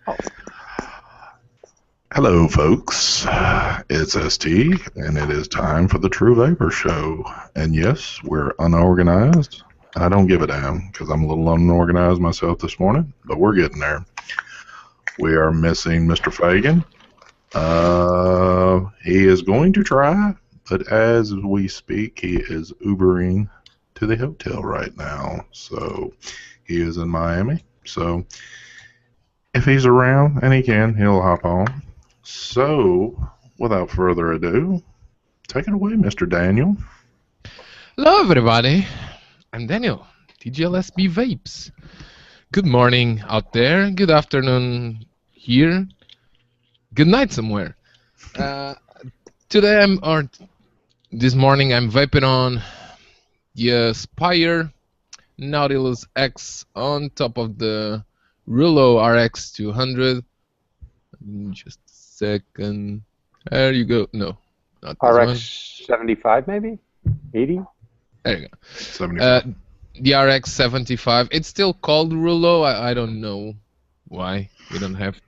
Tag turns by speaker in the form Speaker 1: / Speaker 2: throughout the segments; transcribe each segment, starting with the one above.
Speaker 1: Oh,
Speaker 2: Hello, folks. It's ST, and it is time for the True Vapor Show. And yes, we're unorganized. I don't give a damn because I'm a little unorganized myself this morning, but we're getting there. We are missing Mr. Fagan. He is going to try, but as we speak, he is Ubering to the hotel right now. So he is in Miami. So if he's around and he can, he'll hop on. So, without further ado, take it away, Mr. Daniel.
Speaker 3: Hello, everybody. I'm Daniel, TGLSB Vapes. Good morning out there. Good afternoon here. Good night somewhere. Today this morning I'm vaping on the Spire Nautilus X on top of the Rulo RX 200. Just a second. There you go. No, not this one.
Speaker 1: RX 75 maybe? 80?
Speaker 3: There you go.
Speaker 2: 75.
Speaker 3: The RX 75. It's still called Rulo. I don't know why. We don't have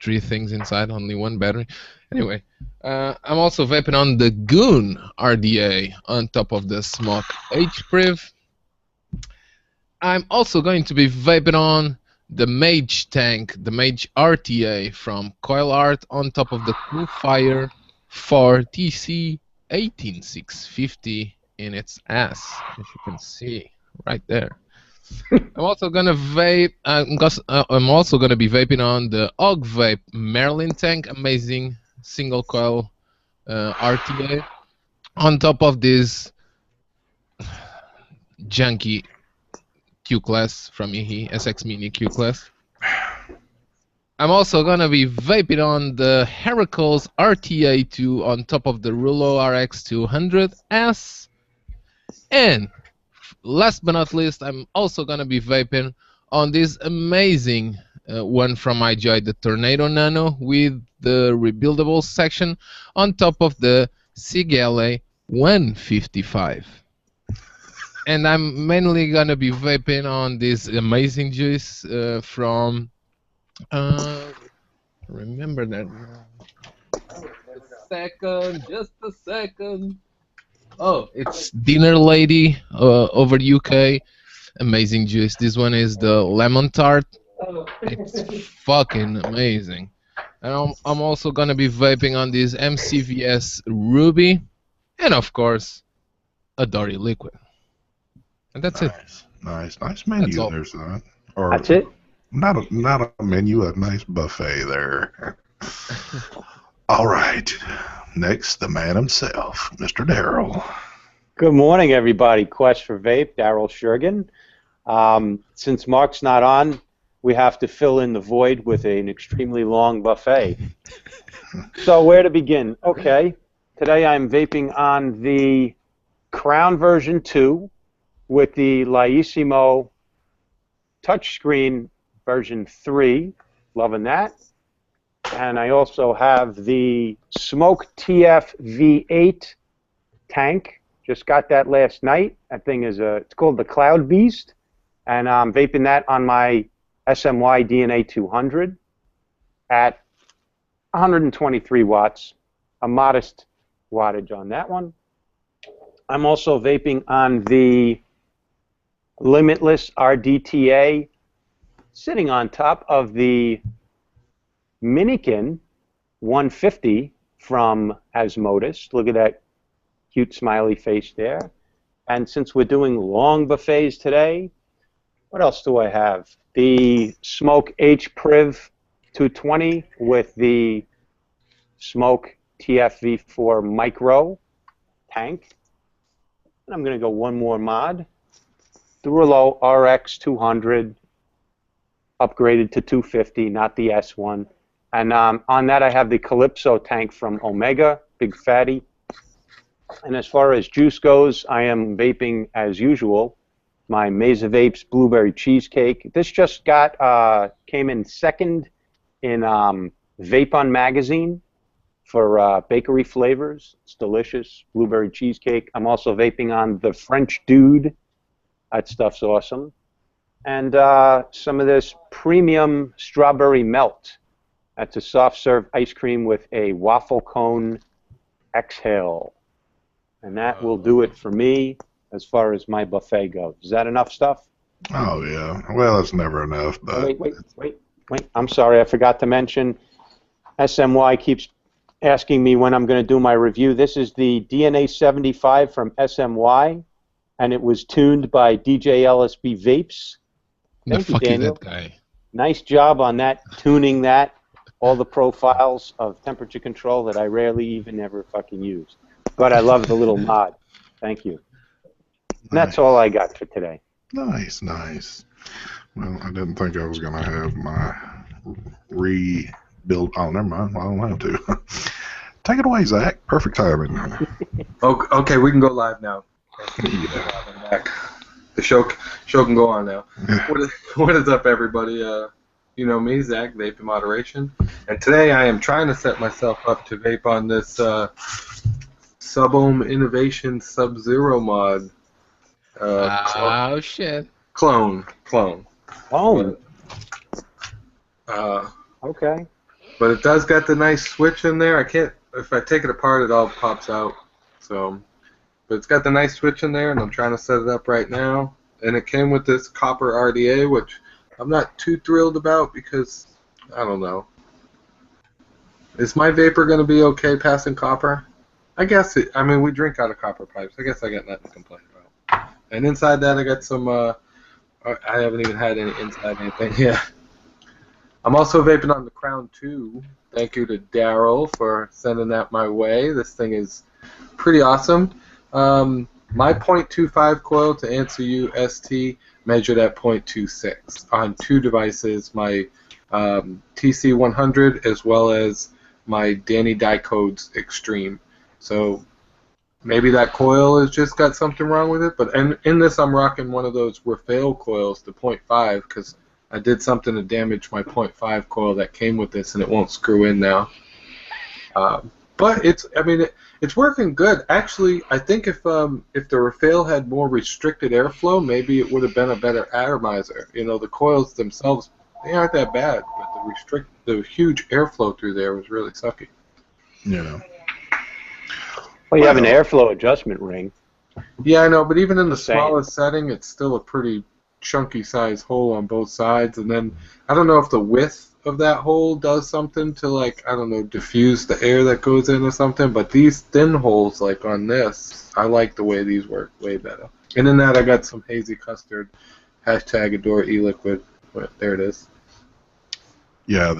Speaker 3: three things inside, only one battery. Anyway, I'm also vaping on the Goon RDA on top of the Smok HPriv. I'm also going to be vaping on the Mage tank, the Mage RTA from Coil Art on top of the Coolfire for TC 18650 in its ass, as you can see right there. I'm also gonna vape. I'm also gonna be vaping on the Og Vape Merlin tank, amazing single coil RTA, on top of this junky Q class from Ihi SX Mini Q class. I'm also gonna be vaping on the Heracles RTA2 on top of the Rulo RX 200S, and last but not least, I'm also gonna be vaping on this amazing one from iJoy, the Tornado Nano with the rebuildable section on top of the Sigele 155. And I'm mainly gonna be vaping on this amazing juice from remember that. Just a second. Oh, it's Dinner Lady over UK. Amazing juice. This one is the lemon tart. It's fucking amazing. And I'm also gonna be vaping on this MCVS Ruby, and of course, a Dory Liquid. And that's it.
Speaker 2: Nice menu
Speaker 3: That's all.
Speaker 2: there, son. Or
Speaker 1: That's it?
Speaker 2: not a menu, a nice buffet there. All right. Next, the man himself, Mr. Darrell.
Speaker 1: Good morning, everybody. Quest for Vape, Daryl Shergan. Since Mark's not on, we have to fill in the void with an extremely long buffet. So where to begin? Okay. Today I'm vaping on the Crown version 2 with the Laissimo touchscreen version 3. Loving that. And I also have the Smok TFV8 tank. Just got that last night. That thing is it's called the Cloud Beast, and I'm vaping that on my SMY DNA 200 at 123 watts, a modest wattage on that one. I'm also vaping on the Limitless RDTA, sitting on top of the Innokin 150 from Asmodus. Look at that cute smiley face there. And since we're doing long buffets today, what else do I have? The Smok HPriv 220 with the Smok TFV4 Micro tank. And I'm going to go one more mod. The Rulo RX 200 upgraded to 250, not the S1. And on that I have the Calypso tank from Omega, big fatty. And as far as juice goes, I am vaping as usual. My Mesa Vapes Blueberry Cheesecake. This just came in second in Vape On Magazine for bakery flavors. It's delicious, blueberry cheesecake. I'm also vaping on the French Dude. That stuff's awesome. and some of this premium strawberry melt. That's a soft serve ice cream with a waffle cone exhale. And that will do it for me as far as my buffet goes. Is that enough stuff?
Speaker 2: Oh, yeah. Well, it's never enough, but...
Speaker 1: Wait. I'm sorry, I forgot to mention, SMY keeps asking me when I'm going to do my review. This is the DNA 75 from SMY, and it was tuned by DJ LSB Vapes. Thank you, Daniel.
Speaker 3: Is that guy?
Speaker 1: Nice job on that, tuning that, all the profiles of temperature control that I rarely even ever fucking use. But I love the little nod. Thank you. And that's all I got for today.
Speaker 2: Nice. Well, I didn't think I was going to have my rebuild. Oh, never mind. I don't have to. Take it away, Zach. Perfect timing.
Speaker 4: Okay, we can go live now. I'm back. The show can go on now. What is up, everybody? You know me, Zach, Vape in Moderation. And today I am trying to set myself up to vape on this Subohm Innovation Sub-Zero mod.
Speaker 3: Oh, shit.
Speaker 4: Clone.
Speaker 1: Oh.
Speaker 4: Okay. But it does got the nice switch in there. I can't, if I take it apart, it all pops out. So, but it's got the nice switch in there, and I'm trying to set it up right now. And it came with this copper RDA, which I'm not too thrilled about because, I don't know. Is my vapor going to be okay passing copper? I guess I mean, we drink out of copper pipes. I guess I got nothing to complain about. And inside that, I got some, I haven't even had any inside anything yet. I'm also vaping on the Crown 2. Thank you to Daryl for sending that my way. This thing is pretty awesome. My .25 coil, to answer you, ST, measured at .26 on two devices, my TC100 as well as my Danny Dicodes Extreme. So maybe that coil has just got something wrong with it, but in this I'm rocking one of those Rafale coils, the .5, because I did something to damage my .5 coil that came with this, and it won't screw in now. But it's working good. Actually, I think if the Rafale had more restricted airflow, maybe it would have been a better atomizer. You know, the coils themselves, they aren't that bad, but the huge airflow through there was really sucky.
Speaker 2: Yeah.
Speaker 1: Well, you have an airflow adjustment ring.
Speaker 4: Yeah, I know, but even in the smallest setting, it's still a pretty chunky size hole on both sides. And then I don't know if the width of that hole does something to, like, I don't know, diffuse the air that goes in or something. But these thin holes, like on this, I like the way these work way better. And in that, I got some hazy custard, hashtag adore e-liquid. There it is.
Speaker 2: Yeah,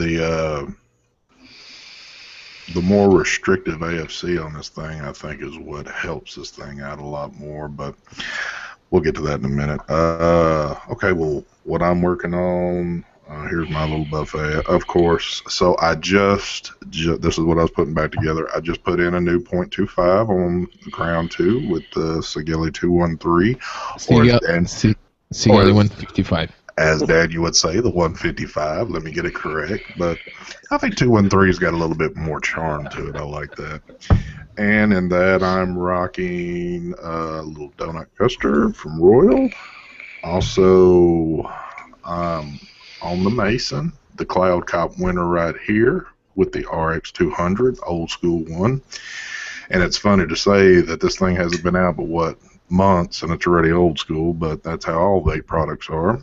Speaker 2: the more restrictive AFC on this thing, I think, is what helps this thing out a lot more, but we'll get to that in a minute. Okay, well, what I'm working on, here's my little buffet, of course. So I just this is what I was putting back together. I just put in a new .25 on the Crown 2 with the Sigilli 213.
Speaker 3: Sigilli 155.
Speaker 2: As Daniel would say, the 155. Let me get it correct. But I think 213's got a little bit more charm to it. I like that. And in that, I'm rocking a little donut custard from Royal. Also, on the Mason, the Cloud Cop winner right here with the RX200, old school one. And it's funny to say that this thing hasn't been out but, what, months, and it's already old school, but that's how all vape products are.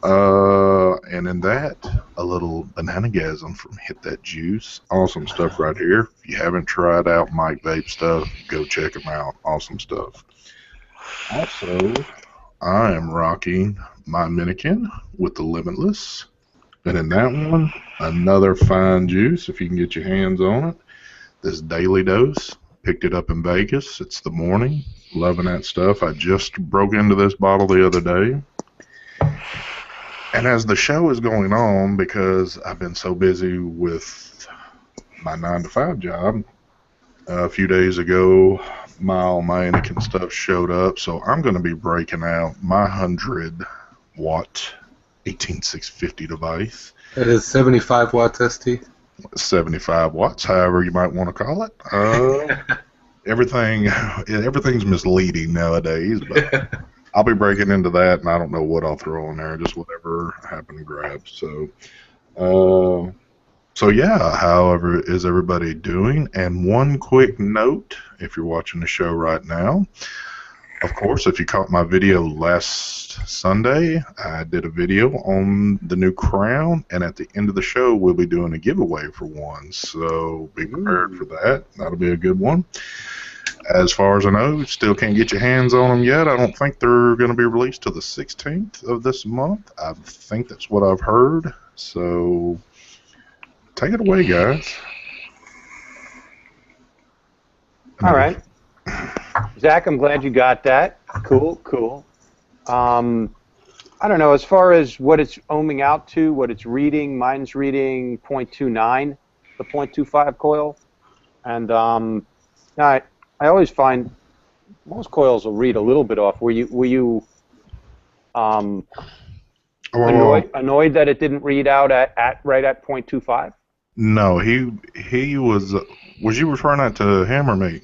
Speaker 2: And in that, a little Bananagasm from Hit That Juice. Awesome stuff right here. If you haven't tried out Mike Vape stuff, go check them out. Awesome stuff. Also, I am rocking my Innokin with the Limitless. And in that one, another fine juice, if you can get your hands on it. This Daily Dose. Picked it up in Vegas. It's the morning. Loving that stuff. I just broke into this bottle the other day. And as the show is going on, because I've been so busy with my 9-to-5 job, a few days ago, my Innokin stuff showed up. So I'm going to be breaking out my 100-watt 18650 device.
Speaker 4: It is 75 watts ST.
Speaker 2: 75 watts, however you might want to call it. Everything's misleading nowadays, but I'll be breaking into that, and I don't know what I'll throw on there, just whatever I happen to grab. So yeah, however, is everybody doing? And one quick note, if you're watching the show right now, of course, if you caught my video last Sunday, I did a video on the new Crown, and at the end of the show, we'll be doing a giveaway for one. So be prepared for that. That'll be a good one. As far as I know, still can't get your hands on them yet. I don't think they're going to be released till the 16th of this month. I think that's what I've heard. So take it away, guys.
Speaker 1: All right. Zach, I'm glad you got that. Cool, cool. I don't know, as far as what it's ohming out to, what it's reading, mine's reading 0.29, the 0.25 coil. And I always find most coils will read a little bit off. Were you annoyed that it didn't read out right at 0.25?
Speaker 2: No, he was. Was you referring that to him or me?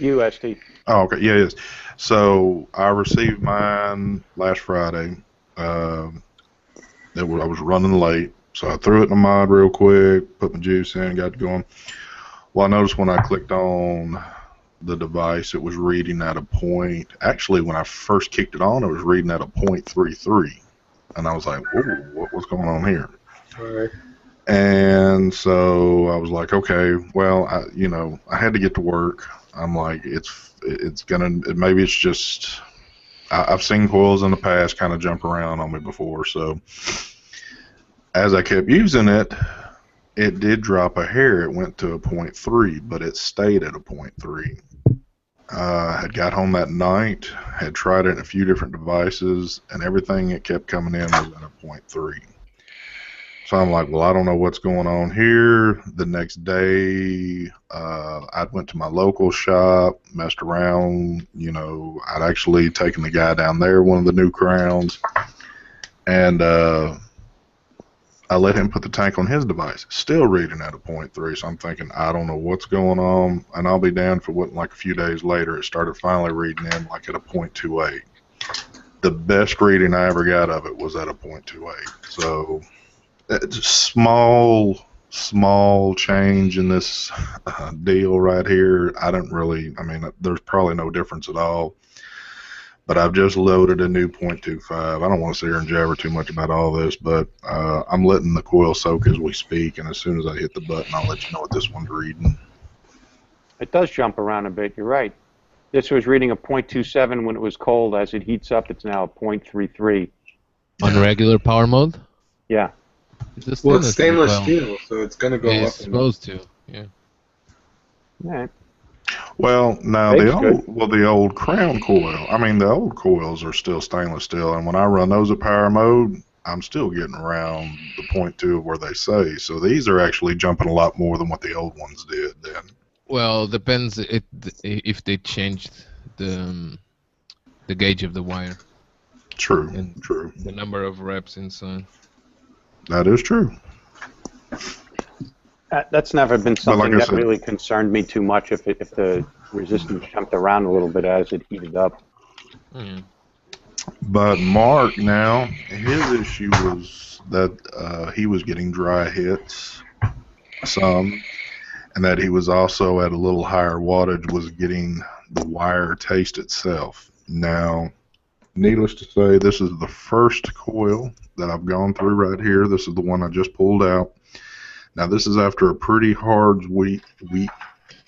Speaker 1: UST.
Speaker 2: Oh, okay. Yeah, yes. So I received mine last Friday. I was running late, so I threw it in the mod real quick, put my juice in, got it going. Well, I noticed when I clicked on the device, it was reading at a point. Actually, when I first kicked it on, it was reading at a 0.33, and I was like, "Whoa, what's going on here?"
Speaker 4: All right.
Speaker 2: And so I was like, okay, well, I had to get to work. I'm like, maybe it's just, I've seen coils in the past kind of jump around on me before. So as I kept using it, it did drop a hair. It went to a 0.3, but it stayed at a 0.3. I had got home that night, had tried it in a few different devices, and everything it kept coming in was at a 0.3. So I'm like, well, I don't know what's going on here. The next day, I went to my local shop, messed around. I'd actually taken the guy down there, one of the new Crowns, and I let him put the tank on his device. Still reading at a 0.3, so I'm thinking, I don't know what's going on. And I'll be damned if it wasn't like a few days later, it started finally reading in like at a 0.28. The best reading I ever got of it was at a 0.28. So small change in this deal right here. There's probably no difference at all. But I've just loaded a new 0.25. I don't want to sit here and jabber too much about all this, but I'm letting the coil soak as we speak, and as soon as I hit the button, I'll let you know what this one's reading.
Speaker 1: It does jump around a bit, you're right. This was reading a 0.27 when it was cold. As it heats up, it's now a 0.33.
Speaker 3: On regular power mode?
Speaker 1: Yeah.
Speaker 3: It's
Speaker 4: stainless steel, so it's going to go up.
Speaker 3: It's supposed to, yeah.
Speaker 1: All right.
Speaker 2: Well, now the old Crown coil. The old coils are still stainless steel, and when I run those at power mode, I'm still getting around the 0.2 of where they say. So these are actually jumping a lot more than what the old ones did then.
Speaker 3: Well, depends if they changed the gauge of the wire.
Speaker 2: True.
Speaker 3: And
Speaker 2: true.
Speaker 3: The number of reps inside.
Speaker 2: That is true.
Speaker 1: That's never been something that really concerned me too much if the resistance jumped around a little bit as it heated up.
Speaker 3: Mm.
Speaker 2: But Mark, now, his issue was that he was getting dry hits, some, and that he was also at a little higher wattage, was getting the wire taste itself. Now, needless to say, this is the first coil that I've gone through right here. This is the one I just pulled out. Now, this is after a pretty hard week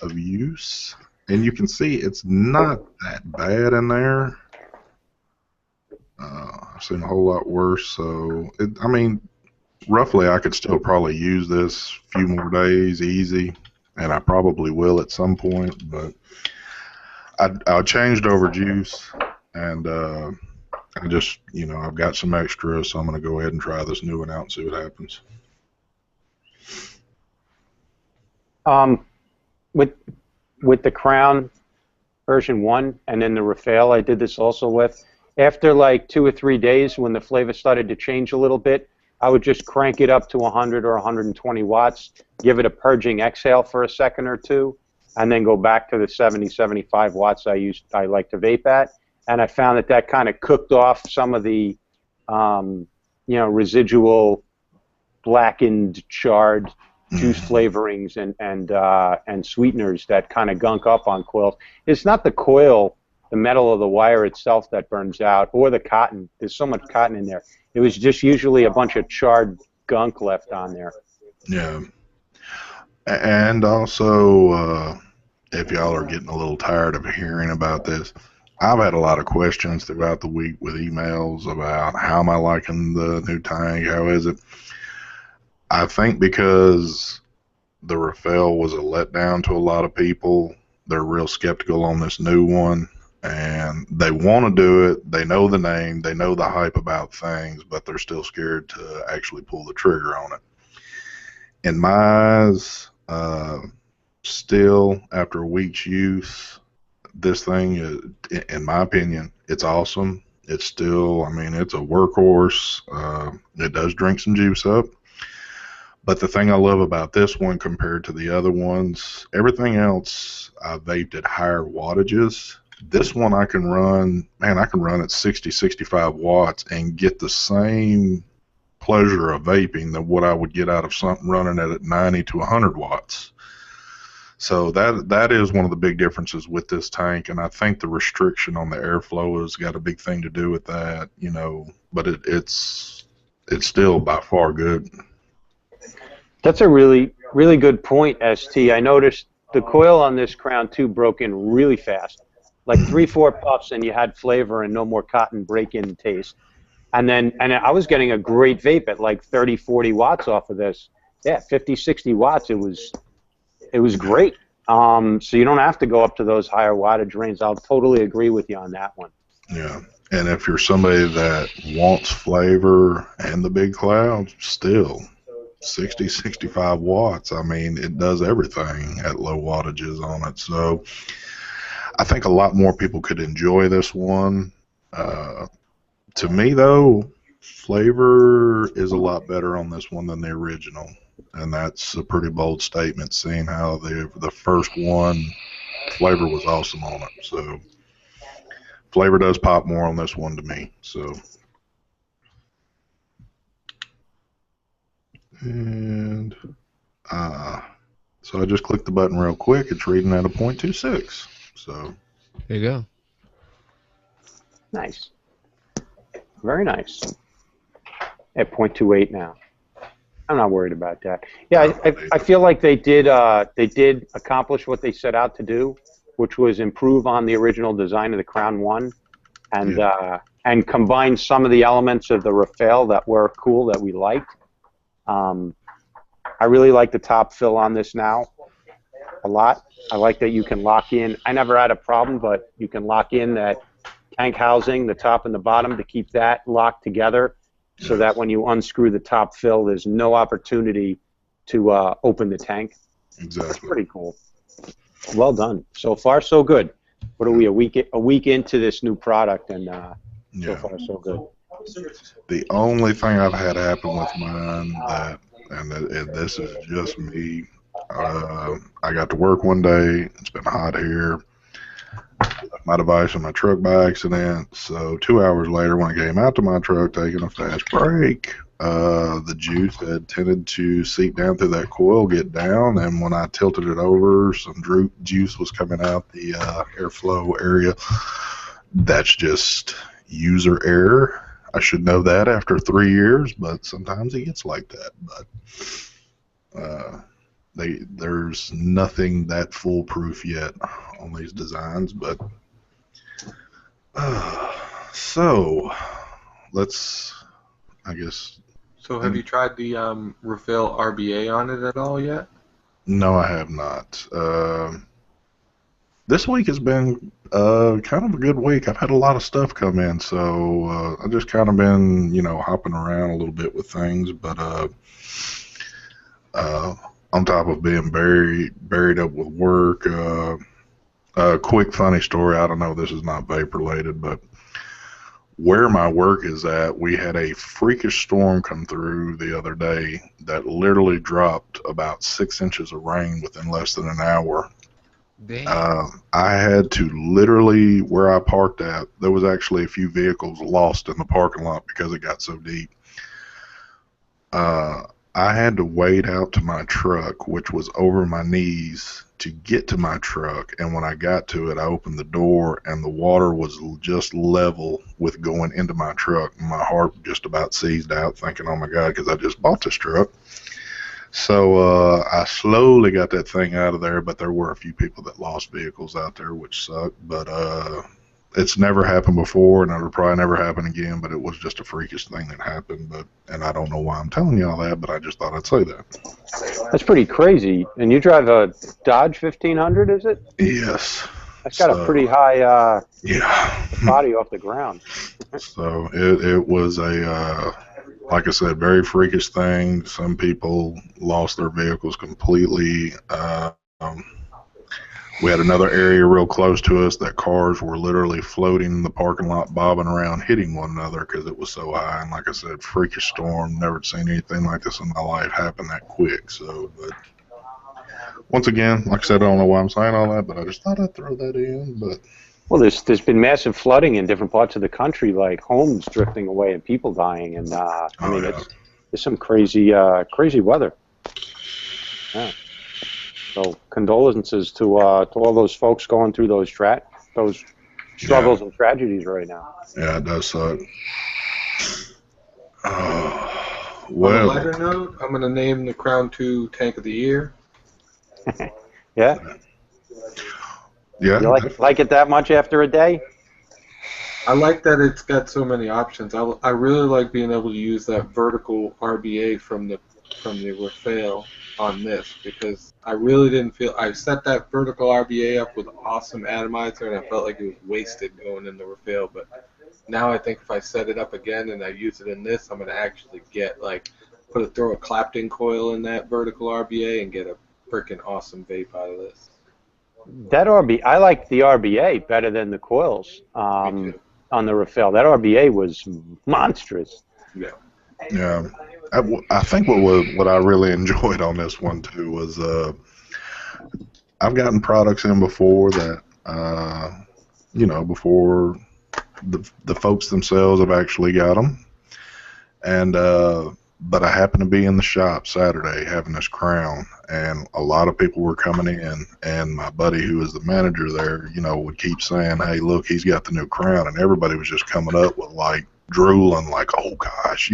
Speaker 2: of use, and you can see it's not that bad in there. I've seen a whole lot worse, so, roughly I could still probably use this a few more days, easy, and I probably will at some point, but I changed over juice, and I just, I've got some extra, so I'm going to go ahead and try this new one out and see what happens.
Speaker 1: With the Crown version 1 and then the Rafale I did this also with, after like 2 or 3 days when the flavor started to change a little bit, I would just crank it up to 100 or 120 watts, give it a purging exhale for a second or two, and then go back to the 70, 75 watts I like to vape at, and I found that kind of cooked off some of the residual blackened, charred juice flavorings and sweeteners that kind of gunk up on coils. It's not the coil, the metal of the wire itself that burns out, or the cotton. There's so much cotton in there. It was just usually a bunch of charred gunk left on there.
Speaker 2: Yeah. And also, if y'all are getting a little tired of hearing about this, I've had a lot of questions throughout the week with emails about how am I liking the new tank, how is it? I think because the Rafale was a letdown to a lot of people, they're real skeptical on this new one, and they want to do it. They know the name, they know the hype about things, but they're still scared to actually pull the trigger on it. In my eyes, still, after a week's use, this thing is, in my opinion, it's awesome. It's still, I mean, it's a workhorse. It does drink some juice up. But the thing I love about this one compared to the other ones, everything else I vaped at higher wattages. This one I can run, man, I can run at 60, 65 watts and get the same pleasure of vaping than what I would get out of something running at 90 to 100 watts. So that is one of the big differences with this tank, and I think the restriction on the airflow has got a big thing to do with that, you know, but it's still by far good.
Speaker 1: That's a really, really good point, ST. I noticed the coil on this Crown 2 broke in really fast. Like 3-4 puffs and you had flavor and no more cotton break-in taste. And I was getting a great vape at like 30-40 watts off of this. Yeah, 50-60 watts. It was great. So you don't have to go up to those higher wattage ranges. I'll totally agree with you on that one.
Speaker 2: Yeah. And if you're somebody that wants flavor and the big cloud, still 60, 65 watts. I mean, it does everything at low wattages on it. So I think a lot more people could enjoy this one. To me, though, flavor is a lot better on this one than the original. And that's a pretty bold statement, seeing how the first one, flavor was awesome on it. So flavor does pop more on this one to me. So. And so I just clicked the button real quick. It's reading at a 0.26. So
Speaker 3: there you go.
Speaker 1: Nice. Very nice. At 0.28 now. I'm not worried about that. Yeah, I feel like they did accomplish what they set out to do, which was improve on the original design of the Crown 1 and combine some of the elements of the Rafale that were cool that we liked. I really like the top fill on this now a lot. I like that you can lock in. I never had a problem, but you can lock in that tank housing, the top and the bottom, to keep that locked together so that when you unscrew the top fill, there's no opportunity to open the tank.
Speaker 2: Exactly.
Speaker 1: That's pretty cool. Well done. So far, so good. What are we, a week into this new product, and so far, so good.
Speaker 2: The only thing I've had happen with mine and this is just me, I got to work one day, it's been hot here, left my device in my truck by accident, so 2 hours later when I came out to my truck taking a fast break, the juice had tended to seep down through that coil, get down, and when I tilted it over, some juice was coming out the airflow area. That's just user error. I should know that after 3 years, but sometimes it gets like that. But there's nothing that foolproof yet on these designs. But so let's, I guess.
Speaker 4: So have you tried the Rafale RBA on it at all yet?
Speaker 2: No, I have not. This week has been kind of a good week. I've had a lot of stuff come in, so I've just kind of been, hopping around a little bit with things. But on top of being buried up with work, a quick funny story. I don't know, this is not vape related, but where my work is at, we had a freakish storm come through the other day that literally dropped about 6 inches of rain within less than an hour. I had to literally, where I parked at, there was actually a few vehicles lost in the parking lot because it got so deep. I had to wade out to my truck, which was over my knees, to get to my truck. And when I got to it, I opened the door, and the water was just level with going into my truck. My heart just about seized out, thinking, "Oh my God," because I just bought this truck. So I slowly got that thing out of there, but there were a few people that lost vehicles out there, which sucked. But it's never happened before, and it'll probably never happen again. But it was just a freakish thing that happened. And I don't know why I'm telling you all that, but I just thought I'd say that.
Speaker 1: That's pretty crazy. And you drive a Dodge 1500, is it?
Speaker 2: Yes.
Speaker 1: That's got a pretty high
Speaker 2: yeah
Speaker 1: body off the ground.
Speaker 2: So it was a like I said, very freakish thing. Some people lost their vehicles completely. We had another area real close to us that cars were literally floating in the parking lot, bobbing around, hitting one another because it was so high. And like I said, freakish storm. Never seen anything like this in my life happen that quick. So, but once again, like I said, I don't know why I'm saying all that, but I just thought I'd throw that in. But
Speaker 1: well, there's been massive flooding in different parts of the country, like homes drifting away and people dying, and I mean, it's some crazy weather. Yeah. So condolences to all those folks going through those struggles and tragedies right now.
Speaker 2: Yeah, it does suck.
Speaker 4: On a lighter note, I'm going to name the Crown 2 Tank of the Year.
Speaker 1: Yeah?
Speaker 2: Yeah.
Speaker 1: You like it that much after a day?
Speaker 4: I like that it's got so many options. I really like being able to use that vertical RBA from the Rafale on this, because I really didn't feel I set that vertical RBA up with awesome atomizer, and I felt like it was wasted going in the Rafale. But now I think if I set it up again and I use it in this, I'm going to actually get throw a Clapton coil in that vertical RBA and get a freaking awesome vape out of this.
Speaker 1: I like the RBA better than the coils on the Rafale. That RBA was monstrous.
Speaker 4: Yeah.
Speaker 2: Yeah. I think what I really enjoyed on this one too was I've gotten products in before that before the folks themselves have actually got them, and but I happened to be in the shop Saturday having this Crown, and a lot of people were coming in, and my buddy who is the manager there, would keep saying, "Hey, look, he's got the new Crown," and everybody was just coming up with drooling, "Oh gosh,"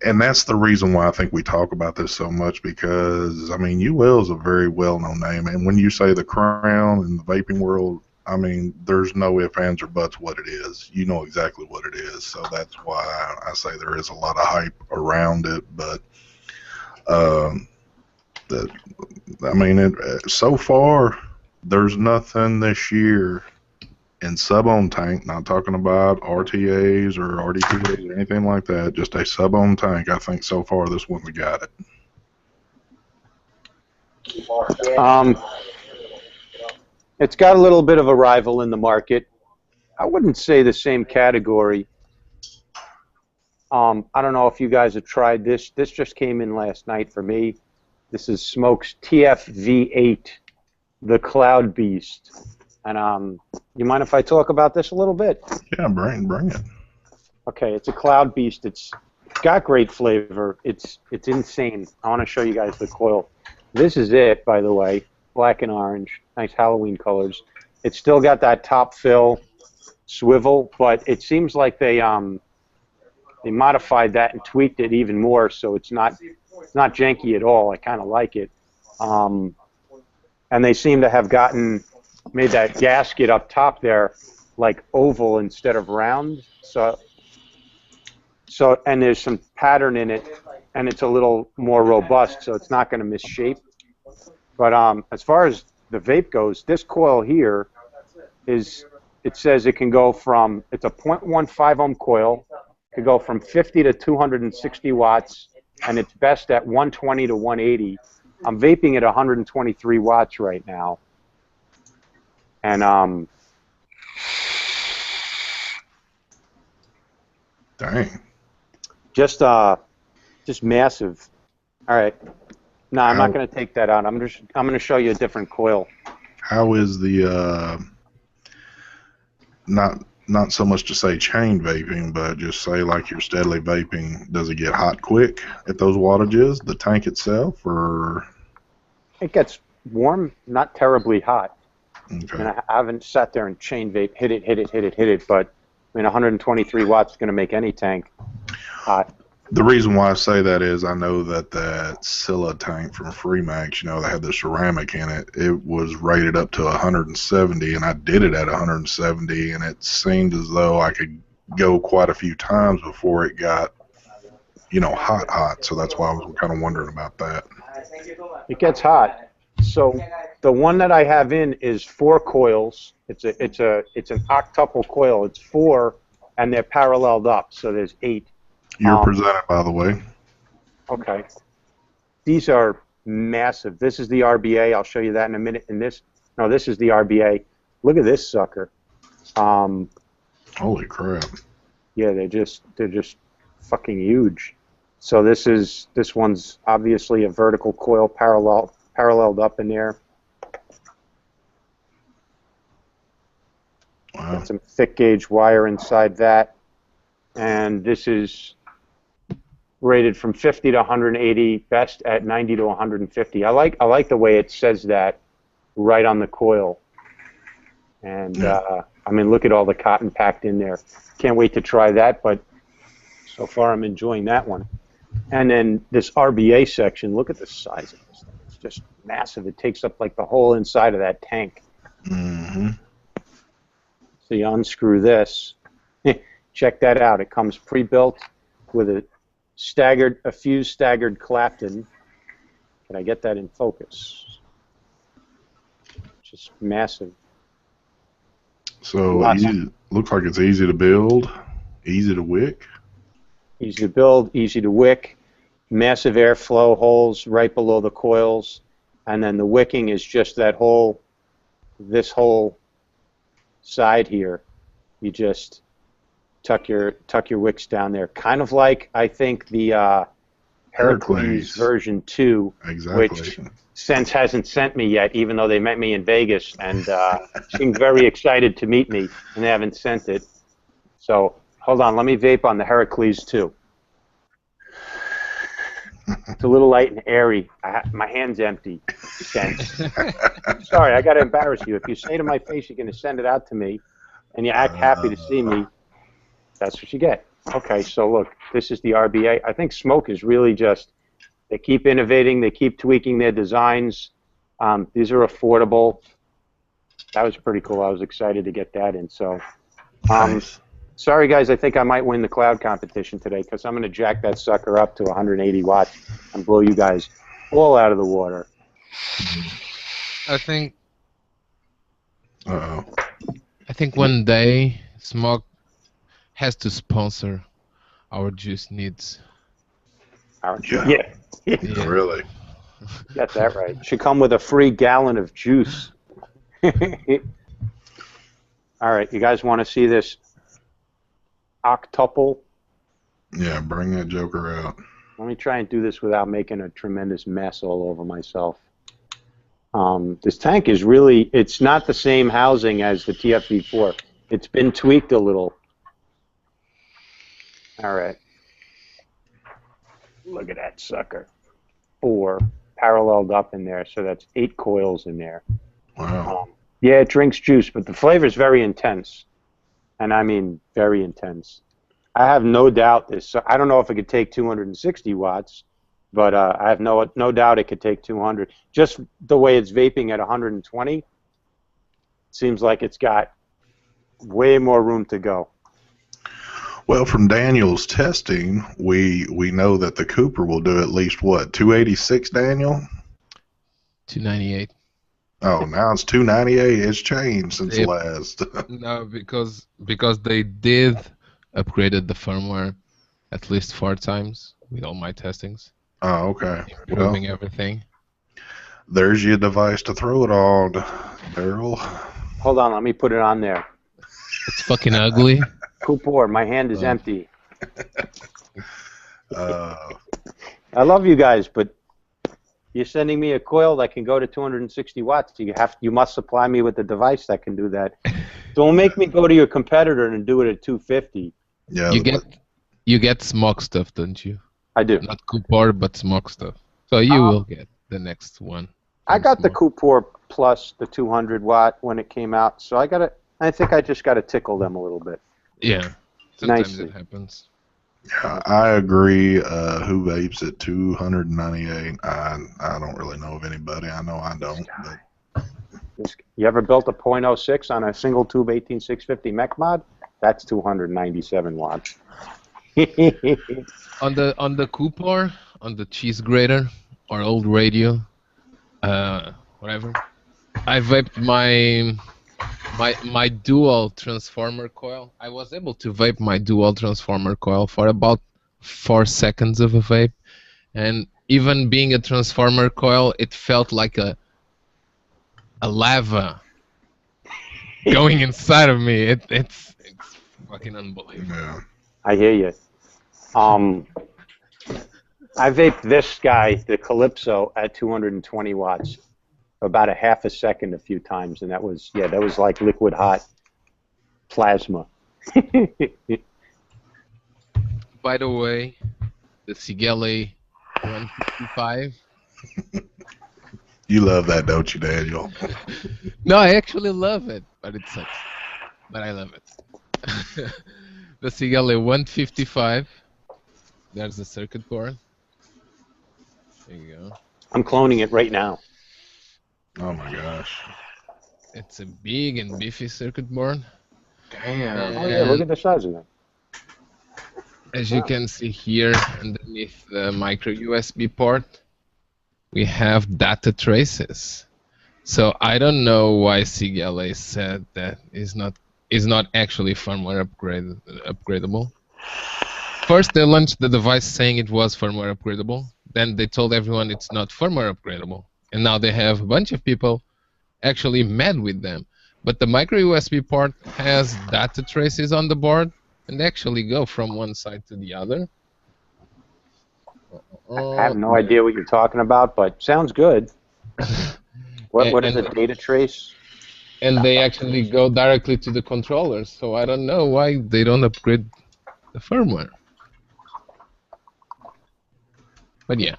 Speaker 2: And that's the reason why I think we talk about this so much, because, I mean, Uwell is a very well-known name. And when you say the Crown in the vaping world, I mean, there's no ifs, ands, or buts what it is. You know exactly what it is. So that's why I say there is a lot of hype around it. But, so far, there's nothing this year in sub-ohm tank, not talking about RTAs or RDTAs or anything like that, just a sub-ohm tank. I think so far this one we got it.
Speaker 1: It's got a little bit of a rival in the market. I wouldn't say the same category. I don't know if you guys have tried this. This just came in last night for me. This is Smok's TFV8, the Cloud Beast. And you mind if I talk about this a little bit?
Speaker 2: Yeah, bring it.
Speaker 1: Okay, it's a Cloud Beast. It's got great flavor. It's insane. I want to show you guys the coil. This is it, by the way, black and orange, nice Halloween colors. It's still got that top fill swivel, but it seems like they modified that and tweaked it even more, so it's not janky at all. I kind of like it. And they seem to have made that gasket up top there like oval instead of round. So and there's some pattern in it, and it's a little more robust, so it's not going to misshape. But as far as the vape goes, this coil here it says it can go from, it's a 0.15 ohm coil, it can go from 50 to 260 watts, and it's best at 120 to 180. I'm vaping at 123 watts right now. And
Speaker 2: dang,
Speaker 1: just massive. All right, No, I'm not going to take that out. I'm going to show you a different coil.
Speaker 2: How is the not so much to say chain vaping, but just say like you're steadily vaping? Does it get hot quick at those wattages, the tank itself, or?
Speaker 1: It gets warm, not terribly hot.
Speaker 2: Okay.
Speaker 1: And I haven't sat there and chain vape, hit it, but I mean, 123 watts is going to make any tank hot.
Speaker 2: The reason why I say that is I know that Scylla tank from Freemax, you know, that had the ceramic in it, it was rated up to 170, and I did it at 170, and it seemed as though I could go quite a few times before it got, you know, hot. So that's why I was kind of wondering about that.
Speaker 1: It gets hot. So the one that I have in is 4 coils. It's an octuple coil. It's 4, and they're paralleled up, so there's 8.
Speaker 2: You're presented, by the way.
Speaker 1: Okay. These are massive. This is the RBA. I'll show you that in a minute. This is the RBA. Look at this sucker.
Speaker 2: Holy crap.
Speaker 1: Yeah, they're just fucking huge. So this one's obviously a vertical coil paralleled up in there.
Speaker 2: Wow.
Speaker 1: Got some thick gauge wire inside that. And this is rated from 50 to 180, best at 90 to 150. I like the way it says that right on the coil. And I mean, look at all the cotton packed in there. Can't wait to try that, but so far I'm enjoying that one. And then this RBA section, look at the size of this thing. It's just massive. It takes up like the whole inside of that tank.
Speaker 2: Mm-hmm.
Speaker 1: So you unscrew this. Check that out. It comes pre-built with a fused staggered Clapton. Can I get that in focus? Just massive.
Speaker 2: So looks like it's easy to build, easy to wick.
Speaker 1: Easy to build, easy to wick. Massive airflow holes right below the coils, and then the wicking is just this whole side here. You just tuck your wicks down there, kind of like I think the Heracles version 2,
Speaker 2: exactly.
Speaker 1: Which Sense hasn't sent me yet, even though they met me in Vegas and seemed very excited to meet me, and they haven't sent it. So hold on, let me vape on the Heracles 2. It's a little light and airy. My hand's empty. Sense. Sorry, I got to embarrass you. If you say to my face you're going to send it out to me, and you act happy to see me, that's what you get. Okay, so look, this is the RBA. I think Smok is really just, they keep innovating, they keep tweaking their designs. These are affordable. That was pretty cool. I was excited to get that in. So,
Speaker 2: Nice.
Speaker 1: sorry guys, I think I might win the cloud competition today because I'm going to jack that sucker up to 180 watts and blow you guys all out of the water.
Speaker 3: I think
Speaker 2: Uh-oh.
Speaker 3: I think one day Smok has to sponsor our juice needs.
Speaker 1: Yeah.
Speaker 3: Yeah.
Speaker 2: Really?
Speaker 1: Got that right. Should come with a free gallon of juice. All right, you guys want to see this octuple?
Speaker 2: Yeah, bring that joker out.
Speaker 1: Let me try and do this without making a tremendous mess all over myself. This tank is really, it's not the same housing as the TFV4. It's been tweaked a little. All right. Look at that sucker. 4 paralleled up in there, so that's 8 coils in there.
Speaker 2: Wow.
Speaker 1: Yeah, it drinks juice, but the flavor is very intense. And I mean very intense. I have no doubt this, I don't know if it could take 260 watts, but I have no doubt it could take 200. Just the way it's vaping at 120, seems like it's got way more room to go.
Speaker 2: Well, from Daniel's testing, we know that the Cooper will do at least, what, 286, Daniel?
Speaker 3: 298.
Speaker 2: Oh, now it's 298. It's changed since
Speaker 3: Yep.
Speaker 2: last.
Speaker 3: No, because they did upgraded the firmware at least 4 times with all my testings,
Speaker 2: Oh, okay. Well,
Speaker 3: improving everything.
Speaker 2: there's your device to throw it on, Daryl.
Speaker 1: Hold on, let me put it on there.
Speaker 3: It's fucking ugly.
Speaker 1: Cooper, my hand is empty.
Speaker 2: Uh,
Speaker 1: I love you guys, but You're sending me a coil that can go to 260 watts. You must supply me with a device that can do that. Don't make me go to your competitor and do it at 250.
Speaker 2: Yeah,
Speaker 3: You get Smok stuff, don't you?
Speaker 1: I do.
Speaker 3: Not Coolport, but Smok stuff. So you will get the next one.
Speaker 1: I got the
Speaker 3: Smok.
Speaker 1: Coolport Plus, the 200 watt when it came out. So I think I just got to tickle them a little bit.
Speaker 3: Yeah, sometimes
Speaker 1: Nicely.
Speaker 3: it happens.
Speaker 2: Yeah, I agree. Who vapes at 298? I don't really know of anybody. I know I don't. But
Speaker 1: You ever built a .06 on a single tube 18650 mech mod? That's 297 watts.
Speaker 3: On the Coolport, on the cheese grater or old radio, whatever. I vaped my dual transformer coil. I was able to vape my dual transformer coil for about 4 seconds of a vape, and even being a transformer coil, it felt like a lava going inside of me. It's fucking unbelievable.
Speaker 2: yeah,
Speaker 1: I hear you. I vaped this guy, the Calypso, at 220 watts for about a half a second a few times, and that was like liquid hot plasma.
Speaker 3: By the way, the Sigele 155.
Speaker 2: you love that, don't you, Daniel?
Speaker 3: No, I actually love it, but it sucks. But I love it. The Sigele 155. There's the circuit board. There you go.
Speaker 1: I'm cloning it right now.
Speaker 2: Oh my gosh.
Speaker 3: It's a big and beefy circuit board.
Speaker 4: Damn.
Speaker 1: Oh yeah, look at the size of that.
Speaker 3: As you can see here, underneath the micro USB port, we have data traces. So I don't know why Sigele said that is not actually firmware upgradable. First, they launched the device saying it was firmware upgradable. Then they told everyone it's not firmware upgradable. And now they have a bunch of people actually mad with them. But the micro USB port has data traces on the board and actually go from one side to the other.
Speaker 1: I have no idea what you're talking about, but sounds good. What is a data trace?
Speaker 3: And they actually go directly to the controllers. So I don't know why they don't upgrade the firmware. But yeah,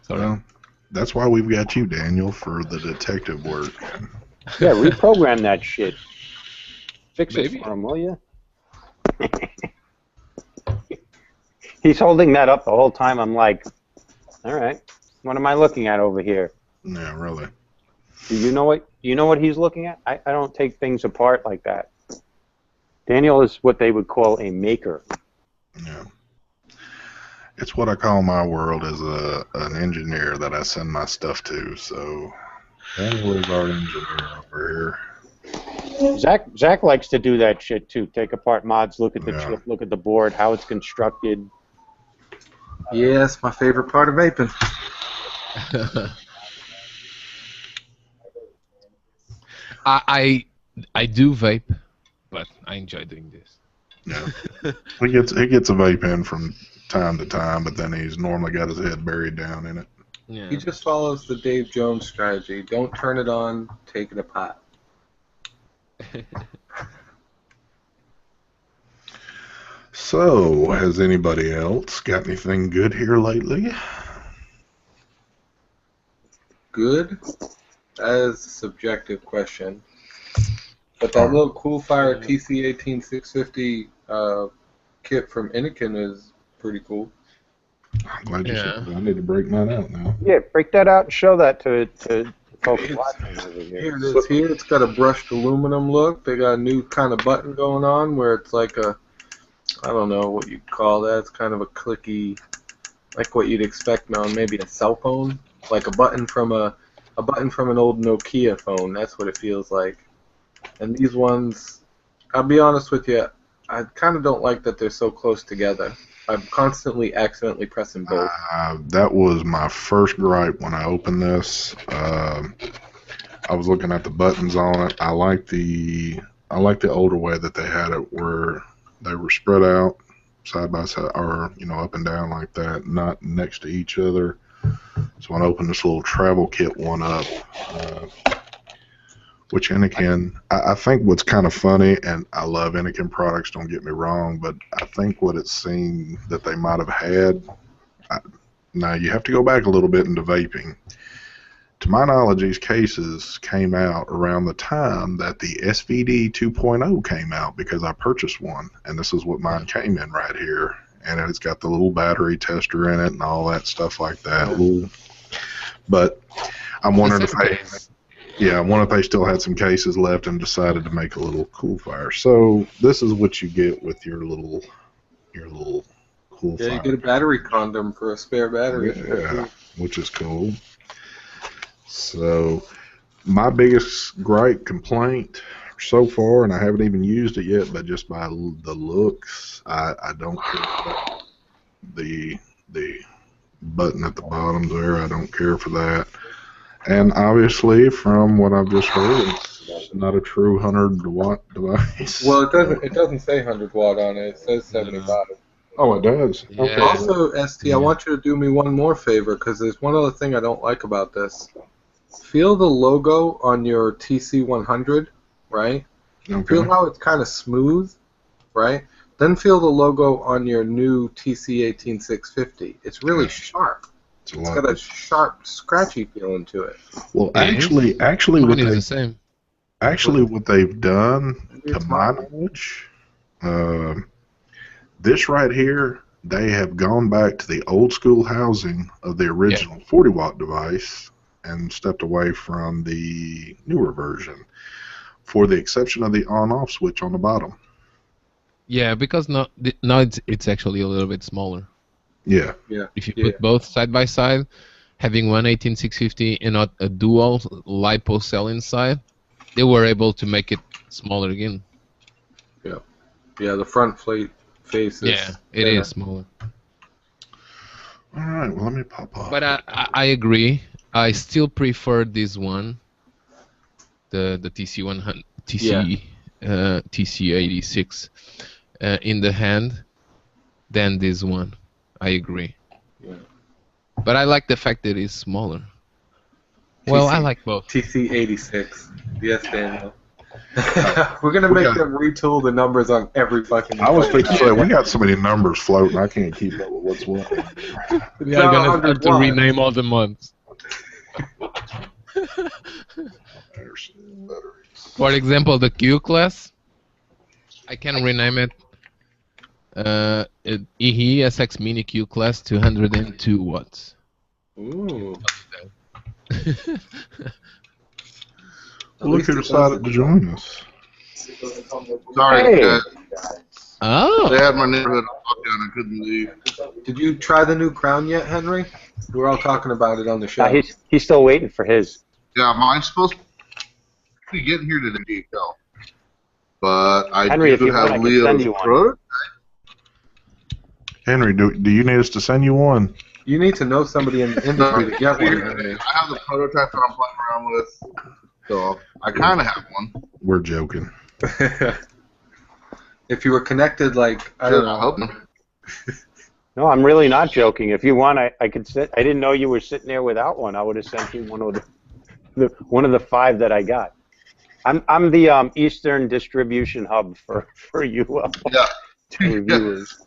Speaker 3: sorry.
Speaker 2: Well, that's why we've got you, Daniel, for the detective work.
Speaker 1: Yeah, reprogram that shit. Fix
Speaker 3: Maybe.
Speaker 1: it for him, will you? He's holding that up the whole time. I'm like, all right, what am I looking at over here?
Speaker 2: Yeah, really.
Speaker 1: Do you know what he's looking at? I don't take things apart like that. Daniel is what they would call a maker.
Speaker 2: Yeah. It's what I call my world as an engineer that I send my stuff to. So Daniel is our engineer over here.
Speaker 1: Zach likes to do that shit too. Take apart mods, look at the
Speaker 2: Yeah.
Speaker 1: chip, look at the board, how it's constructed.
Speaker 4: Yeah, it's my favorite part of vaping.
Speaker 3: I do vape, but I enjoy doing this.
Speaker 2: Yeah. he gets a vape in from time to time, but then he's normally got his head buried down in it.
Speaker 3: Yeah.
Speaker 4: He just follows the Dave Jones strategy. Don't turn it on, take it apart.
Speaker 2: So, has anybody else got anything good here lately?
Speaker 4: Good? That is a subjective question. But that little Coolfire TC18650 kit from Innokin is pretty cool.
Speaker 2: I'm glad you
Speaker 3: Yeah.
Speaker 2: said that. I need to break mine out now.
Speaker 1: Yeah, break that out and show that to folks watching over
Speaker 4: Here
Speaker 1: here.
Speaker 4: it is here. It's got a brushed aluminum look. They got a new kind of button going on where it's like a, I don't know what you'd call that. It's kind of a clicky, like what you'd expect on maybe a cell phone. Like a button from an old Nokia phone. That's what it feels like. And these ones, I'll be honest with you, I kind of don't like that they're so close together. I'm constantly accidentally pressing both.
Speaker 2: That was my first gripe when I opened this. I was looking at the buttons on it. I like the older way that they had it, where they were spread out side by side, or up and down like that, not next to each other. So I opened this little travel kit one up, which Innokin, I think what's kind of funny, and I love Innokin products, don't get me wrong, but I think what it seemed that they might have had, now you have to go back a little bit into vaping. To my knowledge, these cases came out around the time that the SVD 2.0 came out, because I purchased one, and this is what mine came in right here. And it's got the little battery tester in it and all that stuff like that. But I'm wondering if I wonder if they still had some cases left and decided to make a little Coolfire. So this is what you get with your little Coolfire.
Speaker 4: Yeah, you get a battery condom for a spare battery.
Speaker 2: Yeah, which is cool. So my biggest complaint so far, and I haven't even used it yet, but just by the looks, I don't care about the button at the bottom there. I don't care for that. And obviously, from what I've just heard, it's not a true 100-watt device.
Speaker 4: Well, it doesn't say 100 watt on it. It says 75.
Speaker 2: Oh, it does.
Speaker 3: Yeah.
Speaker 2: Okay.
Speaker 4: Also, ST, I want you to do me one more favor, because there's one other thing I don't like about this. Feel the logo on your TC100, right?
Speaker 2: Okay.
Speaker 4: Feel how it's kind of smooth, right? Then feel the logo on your new TC18650. It's really sharp. It's got a sharp, scratchy feeling to it.
Speaker 2: Well,
Speaker 3: Yeah,
Speaker 2: actually,
Speaker 3: Mine is the same.
Speaker 2: Actually, what they've done, to my knowledge, this right here, they have gone back to the old school housing of the original 40-watt device and stepped away from the newer version, for the exception of the on-off switch on the bottom.
Speaker 3: Yeah, because now it's actually a little bit smaller.
Speaker 2: Yeah.
Speaker 3: If you put both side by side, having one 18650 and not a dual LiPo cell inside, they were able to make it smaller again.
Speaker 4: Yeah, the front face is...
Speaker 3: Yeah, it is smaller.
Speaker 2: All right, well, let me pop off.
Speaker 3: But I agree. I still prefer this one, the TC100, TC86 in the hand, than this one. I agree.
Speaker 4: Yeah.
Speaker 3: But I like the fact that it's smaller. Well, I like both.
Speaker 4: TC86. Yes, Daniel. We're going to make them retool the numbers on every fucking...
Speaker 2: I was thinking, say, we got so many numbers floating, I can't keep up with what's what.
Speaker 3: We are going to have to rename all the months. For example, the Q class, I can rename it ESX Mini Q class 202 watts.
Speaker 4: Ooh.
Speaker 2: Look who decided to join us.
Speaker 5: Sorry,
Speaker 1: Hey.
Speaker 3: Oh.
Speaker 5: they had my neighborhood on lockdown. I couldn't leave.
Speaker 4: Did you try the new Crown yet, Henry? We're all talking about it on the show.
Speaker 1: He's still waiting for his.
Speaker 5: Yeah, mine's supposed to be getting here today, DHL. But I
Speaker 1: Henry, if
Speaker 5: do
Speaker 1: you want, I
Speaker 5: have
Speaker 1: can send
Speaker 5: Leo's
Speaker 1: you one.
Speaker 5: prototype.
Speaker 2: Henry, do you need us to send you one?
Speaker 4: You need to know somebody in the industry to get one, Henry.
Speaker 5: I have the prototype that I'm playing around with. So I kind of have one.
Speaker 2: We're joking.
Speaker 4: If you were connected, like, I don't
Speaker 5: I
Speaker 4: know.
Speaker 5: hope not.
Speaker 1: No, I'm really not joking. If you want, I could sit. I didn't know you were sitting there without one. I would have sent you one of the 5 that I got. I'm the Eastern distribution hub for Uwell reviewers.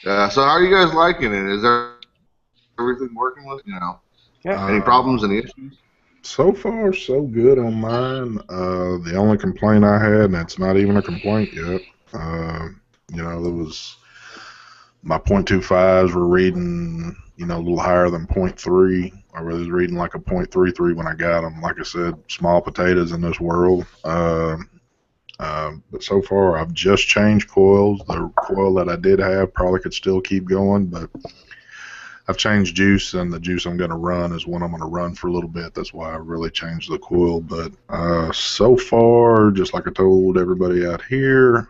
Speaker 5: Yeah. So how are you guys liking it? Is everything working with it?
Speaker 1: Yeah.
Speaker 5: Any problems? Any issues?
Speaker 2: So far, so good on mine. The only complaint I had, and it's not even a complaint yet, there was my .25s were reading, a little higher than .3. I was reading like a .33 when I got them. Like I said, small potatoes in this world. But so far, I've just changed coils. The coil that I did have probably could still keep going, but I've changed juice, and the juice I'm going to run is one I'm going to run for a little bit. That's why I really changed the coil. But so far, just like I told everybody out here,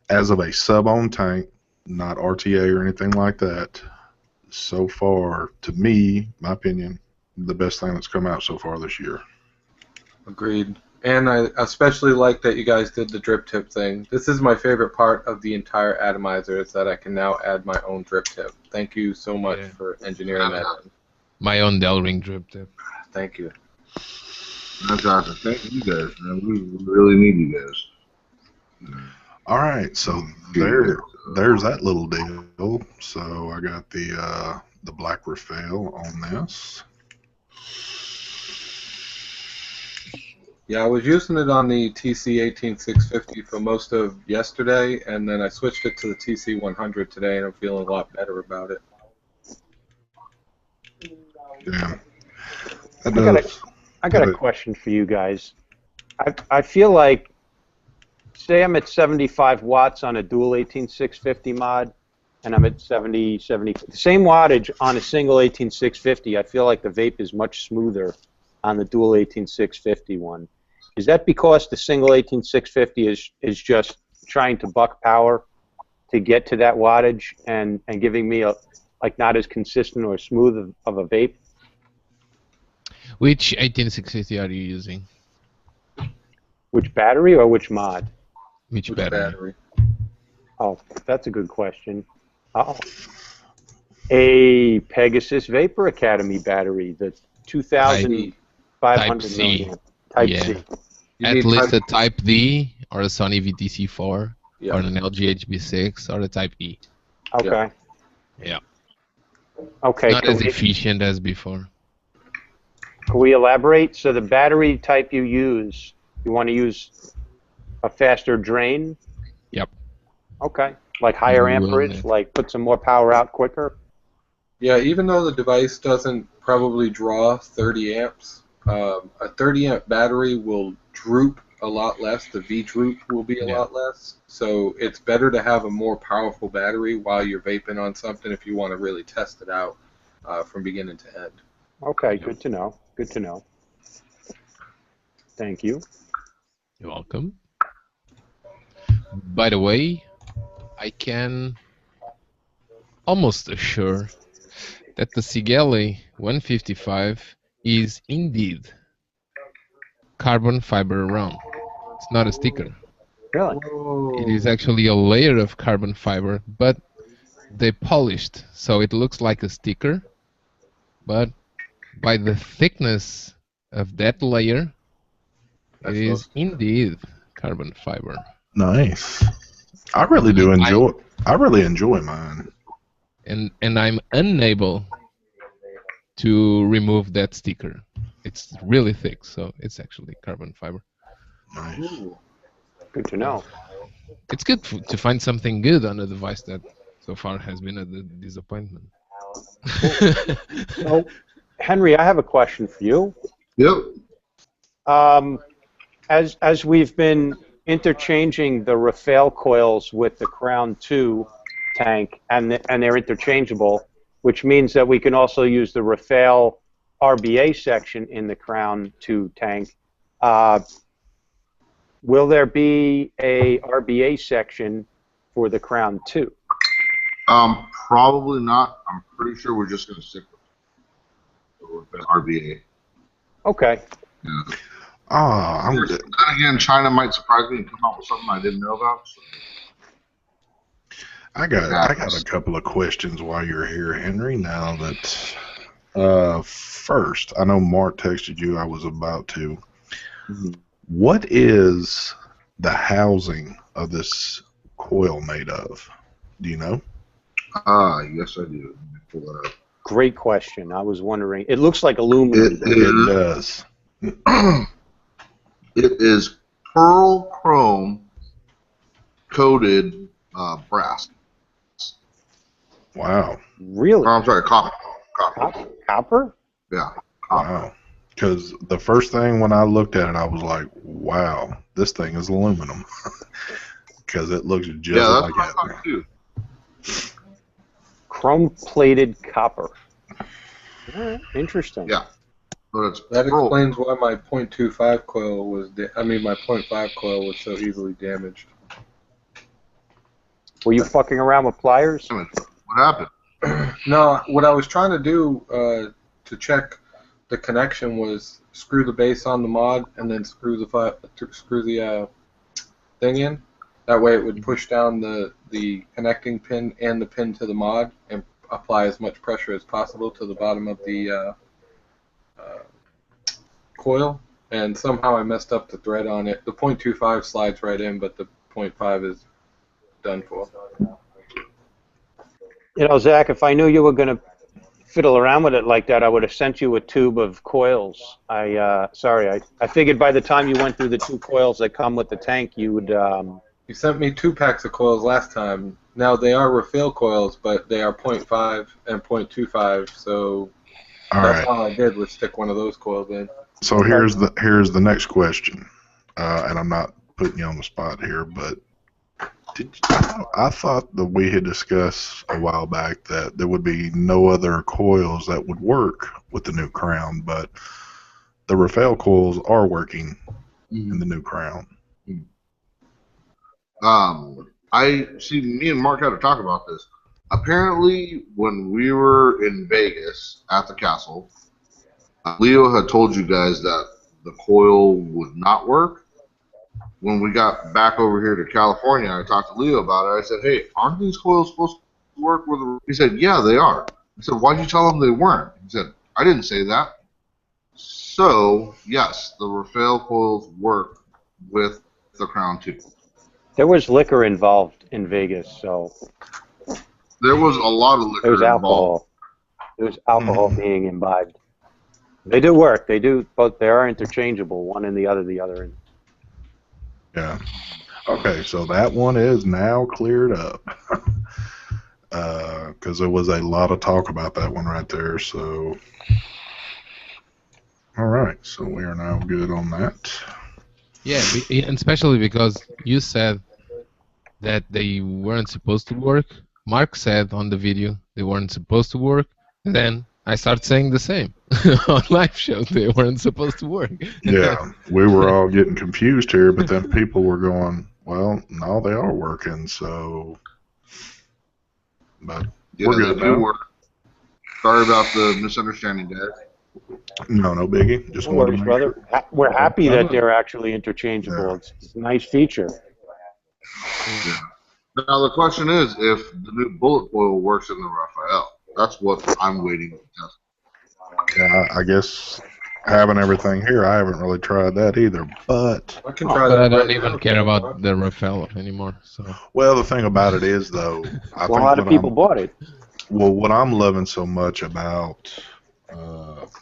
Speaker 2: as of a sub-on tank, not RTA or anything like that, so far, to me, my opinion, the best thing that's come out so far this year.
Speaker 4: Agreed. And I especially like that you guys did the drip tip thing. This is my favorite part of the entire atomizer, is that I can now add my own drip tip. Thank you so much for engineering that.
Speaker 3: My own Delring drip tip.
Speaker 4: Thank you.
Speaker 5: That's awesome. Thank you guys, man. We really need you guys.
Speaker 2: All right, so there's that little deal. So I got the black Rafale on this.
Speaker 4: Yeah, I was using it on the TC18650 for most of yesterday, and then I switched it to the TC100 today, and I'm feeling a lot better about it.
Speaker 2: Yeah.
Speaker 1: I got a question for you guys. I feel like, say I'm at 75 watts on a dual 18650 mod, and I'm at 70, the same wattage on a single 18650. I feel like the vape is much smoother on the dual 18650 one. Is that because the single 18650 is just trying to buck power to get to that wattage and giving me a not as consistent or smooth of a vape?
Speaker 3: Which 18650 are you using?
Speaker 1: Which battery or which mod?
Speaker 3: Which battery?
Speaker 1: Oh, that's a good question. Uh-oh. A Pegasus Vapor Academy battery, the 2,500 milliamp. Type C.
Speaker 3: At least a Type D or a Sony VTC4 or an LG HB6 or a Type E.
Speaker 1: Okay.
Speaker 3: Yeah.
Speaker 1: Okay.
Speaker 3: Not as efficient as before.
Speaker 1: Can we elaborate? So the battery type you use, you want to use a faster drain?
Speaker 3: Yep.
Speaker 1: Okay. Like higher amperage, like put some more power out quicker?
Speaker 4: Yeah, even though the device doesn't probably draw 30 amps, a 30 amp battery will droop a lot less. The V droop will be a lot less. So it's better to have a more powerful battery while you're vaping on something if you want to really test it out from beginning to end.
Speaker 1: Okay, good to know. Good to know. Thank you.
Speaker 3: You're welcome. By the way, I can almost assure that the Sigeli 155 is indeed carbon fiber around. It's not a sticker.
Speaker 1: Really?
Speaker 3: It is actually a layer of carbon fiber, but they polished, so it looks like a sticker, but by the thickness of that layer, it is indeed carbon fiber.
Speaker 2: Nice. I really do enjoy. I really enjoy mine.
Speaker 3: And I'm unable to remove that sticker. It's really thick, so it's actually carbon fiber.
Speaker 2: Nice.
Speaker 1: Good to know.
Speaker 3: It's good to find something good on a device that so far has been a disappointment.
Speaker 1: So, Henry, I have a question for you.
Speaker 5: Yep.
Speaker 1: As we've been interchanging the Rafale coils with the Crown 2 tank, and they're interchangeable, which means that we can also use the Rafale RBA section in the Crown 2 tank. Will there be a RBA section for the Crown 2?
Speaker 5: Probably not. I'm pretty sure we're just going to stick with the RBA.
Speaker 1: Okay.
Speaker 5: Yeah.
Speaker 2: I'm good.
Speaker 5: Again, China might surprise me and come out with something I didn't know about. So.
Speaker 2: I got a couple of questions while you're here, Henry. Now that first, I know Mark texted you. I was about to.
Speaker 1: Mm-hmm.
Speaker 2: What is the housing of this coil made of? Do you know?
Speaker 5: Yes, I do. Let me pull that up.
Speaker 1: Great question. I was wondering. It looks like aluminum.
Speaker 2: It does.
Speaker 5: It is pearl chrome coated brass.
Speaker 2: Wow.
Speaker 1: Really?
Speaker 5: Oh, I'm sorry, copper.
Speaker 1: Copper?
Speaker 5: Yeah. Copper.
Speaker 2: Wow. Because the first thing when I looked at it, I was like, wow, this thing is aluminum. Because it looks just like
Speaker 5: what I thought too.
Speaker 1: Chrome-plated copper. Interesting.
Speaker 5: Yeah. But
Speaker 4: That explains why my .25 coil was, my .5 coil was so easily damaged.
Speaker 1: Were you fucking around with pliers?
Speaker 5: What happened?
Speaker 4: No, what I was trying to do to check the connection was screw the base on the mod and then screw the thing in. That way it would push down the connecting pin and the pin to the mod and apply as much pressure as possible to the bottom of the coil. And somehow I messed up the thread on it. The 0.25 slides right in, but the 0.5 is done for.
Speaker 1: You know, Zach, if I knew you were going to fiddle around with it like that, I would have sent you a tube of coils. Sorry, I figured by the time you went through the 2 coils that come with the tank, you would...
Speaker 4: You sent me 2 packs of coils last time. Now they are Rafale coils, but they are 0.5 and 0.25, so that's all I did was stick one of those coils in.
Speaker 2: So here's the next question, and I'm not putting you on the spot here, but I thought that we had discussed a while back that there would be no other coils that would work with the new Crown, but the Rafale coils are working in the new Crown.
Speaker 5: I see. Me and Mark had to talk about this. Apparently, when we were in Vegas at the castle, Leo had told you guys that the coil would not work. When we got back over here to California, I talked to Leo about it. I said, "Hey, aren't these coils supposed to work with the?" He said, "Yeah, they are." I said, "Why'd you tell them they weren't?" He said, "I didn't say that." So yes, the Rafale coils work with the Crown 2.
Speaker 1: There was liquor involved in Vegas, so...
Speaker 5: There was a lot of liquor
Speaker 1: There was
Speaker 5: involved.
Speaker 1: alcohol. There was alcohol being imbibed. They do work. They do, but they are interchangeable. One in the other end.
Speaker 2: Yeah. Okay, so that one is now cleared up. Because there was a lot of talk about that one right there. So, all right. So we are now good on that.
Speaker 3: Yeah, and especially because you said that they weren't supposed to work. Mark said on the video they weren't supposed to work, and then I started saying the same on live show. They weren't supposed to work.
Speaker 2: Yeah, we were all getting confused here, but then people were going, "Well, no, they are working." So, but we're good
Speaker 5: they do
Speaker 2: now.
Speaker 5: work. Sorry about the misunderstanding, guys.
Speaker 2: No biggie. Just
Speaker 1: No
Speaker 2: wanted
Speaker 1: worries,
Speaker 2: to make
Speaker 1: brother.
Speaker 2: sure.
Speaker 1: We're happy that they're actually interchangeable.
Speaker 2: Yeah.
Speaker 1: It's a nice feature.
Speaker 5: Yeah. Now the question is if the new bullet coil works in the Rafale. That's what I'm waiting to test.
Speaker 2: Yeah, I guess having everything here, I haven't really tried that either. But
Speaker 4: I can try
Speaker 3: But
Speaker 4: that
Speaker 3: I don't
Speaker 4: right
Speaker 3: even
Speaker 4: now.
Speaker 3: care about the Rafale anymore. So
Speaker 2: well, the thing about it is, though, I
Speaker 1: Well,
Speaker 2: think
Speaker 1: a lot of people bought it.
Speaker 2: Well, what I'm loving so much about,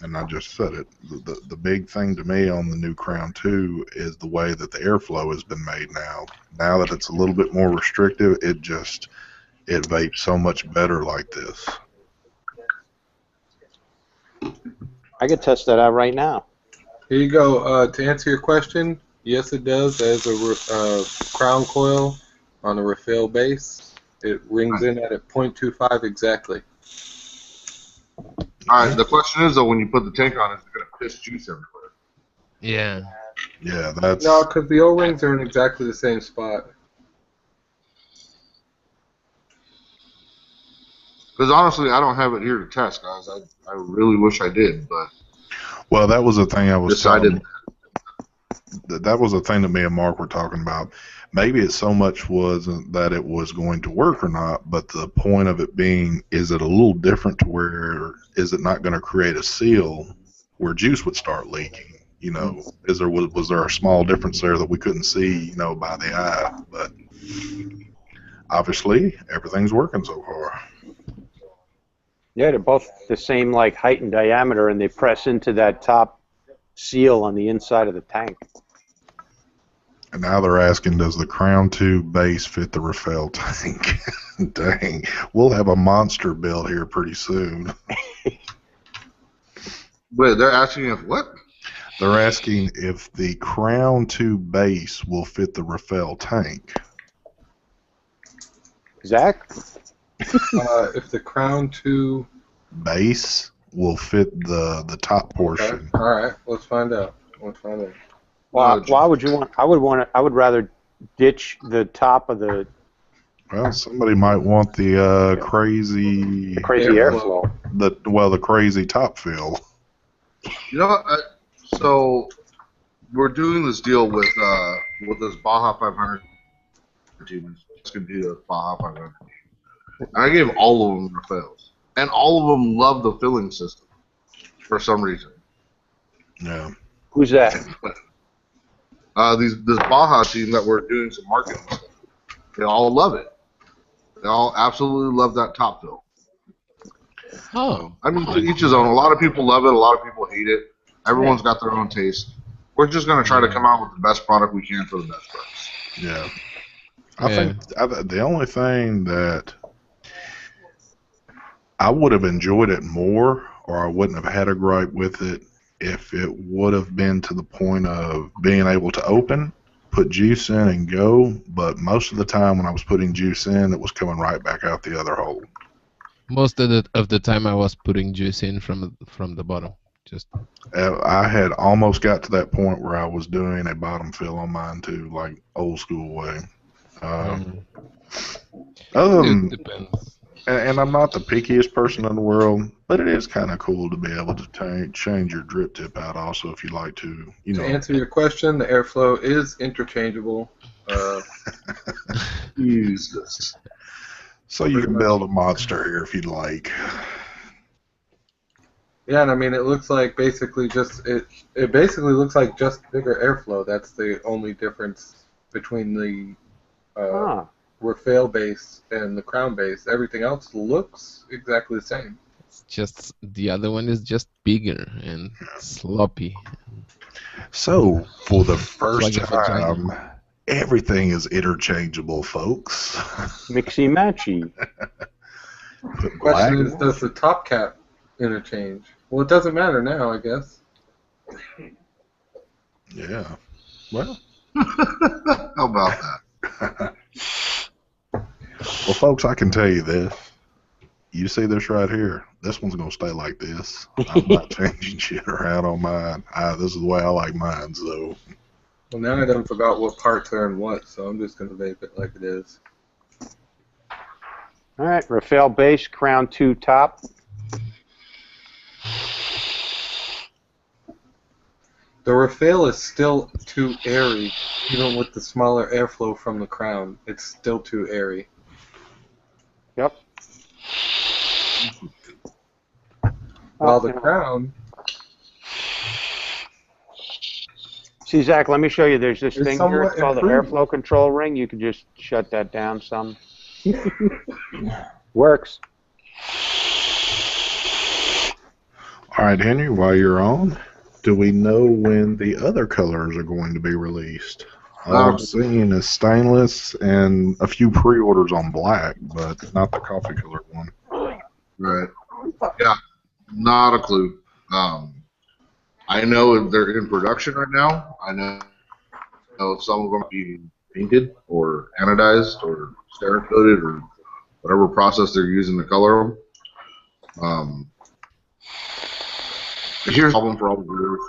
Speaker 2: and I just said it, the big thing to me on the new Crown 2 is the way that the airflow has been made now. Now that it's a little bit more restrictive, it vapes so much better like this.
Speaker 1: I could test that out right now.
Speaker 4: Here you go. To answer your question, yes, it does. There's a crown coil on a Rafale base. It rings in at a 0.25 exactly.
Speaker 5: All right. The question is though, when you put the tank on, is it going to piss juice everywhere?
Speaker 3: yeah,
Speaker 2: Yeah, that's
Speaker 4: No, because the O-rings are in exactly the same spot.
Speaker 5: Because honestly, I don't have it here to test, guys. I really wish I did, but
Speaker 2: well. That was the thing I was
Speaker 5: decided.
Speaker 2: That was the thing that me and Mark were talking about. Maybe it so much wasn't that it was going to work or not, but the point of it being, is it a little different to where is it not going to create a seal where juice would start leaking? You know, was there a small difference there that we couldn't see, you know, by the eye? But obviously, everything's working so far.
Speaker 1: Yeah, they're both the same like height and diameter, and they press into that top seal on the inside of the tank.
Speaker 2: And now they're asking, does the Crown 2 base fit the Rafale tank? Dang, we'll have a monster build here pretty soon.
Speaker 5: Wait, they're asking if what?
Speaker 2: They're asking if the Crown 2 base will fit the Rafale tank.
Speaker 1: Zach?
Speaker 4: If the Crown 2
Speaker 2: base will fit the top portion.
Speaker 4: Okay. All right, let's find out.
Speaker 1: Why would you want? I would rather ditch the top of the.
Speaker 2: Well, somebody might want the crazy
Speaker 1: airflow.
Speaker 2: The crazy top fill.
Speaker 5: You know, so we're doing this deal with this Baja 500 team. It's going to do the Baja 500. And I gave all of them Rafales, and all of them love the filling system for some reason.
Speaker 2: Yeah.
Speaker 1: Who's that?
Speaker 5: This Baja team that we're doing some marketing with, they all love it. They all absolutely love that top fill.
Speaker 3: Oh.
Speaker 5: I mean, to each his own. A lot of people love it. A lot of people hate it. Everyone's got their own taste. We're just going to try to come out with the best product we can for the best price.
Speaker 2: Yeah. I think the only thing that I would have enjoyed it more, or I wouldn't have had a gripe with it, if it would have been to the point of being able to open, put juice in, and go. But most of the time when I was putting juice in, it was coming right back out the other hole.
Speaker 3: Most of the time I was putting juice in from the bottom. Just
Speaker 2: I had almost got to that point where I was doing a bottom fill on mine too, like old school way. Other than,
Speaker 3: it depends.
Speaker 2: and I'm not the pickiest person in the world, but it is kind of cool to be able to change your drip tip out also if you like to. You know.
Speaker 4: To answer your question, the airflow is interchangeable.
Speaker 5: Jesus.
Speaker 2: So you can build a monster here if you'd like.
Speaker 4: Yeah, and I mean it looks like basically just it basically looks like just bigger airflow. That's the only difference between the Rafale base and the Crown base. Everything else looks exactly the same.
Speaker 3: It's just the other one is just bigger and sloppy.
Speaker 2: So for the first
Speaker 3: Like a vagina.
Speaker 2: time, everything is interchangeable, folks.
Speaker 1: Mixy matchy.
Speaker 2: Put
Speaker 4: The question is,
Speaker 2: black-
Speaker 4: does the top cap interchange? Well, it doesn't matter now, I guess.
Speaker 2: Yeah. Well.
Speaker 5: How about that?
Speaker 2: Well, folks, I can tell you this. You see this right here? This one's going to stay like this. I'm not changing shit around on mine. This is the way I like mine, so.
Speaker 4: Well, now I done forgot what parts are in what, so I'm just going to vape it like it is.
Speaker 1: All right, Rafale base, Crown 2 top.
Speaker 4: The Rafale is still too airy, even with the smaller airflow from the Crown. It's still too airy.
Speaker 1: Yep.
Speaker 4: While the Crown...
Speaker 1: See, Zach, let me show you. There's this
Speaker 4: It's
Speaker 1: thing here
Speaker 4: somewhat
Speaker 1: called the
Speaker 4: improved.
Speaker 1: airflow control ring. You can just shut that down some. Works.
Speaker 2: All right, Henry, while you're on, do we know when the other colors are going to be released? All I'm seeing is stainless and a few pre-orders on black, but not the coffee colored one.
Speaker 5: Right. Yeah. Not a clue. I know they're in production right now. I know some of them are being painted or anodized or Cerakoted or whatever process they're using to color them. Here's the problem for all the viewers.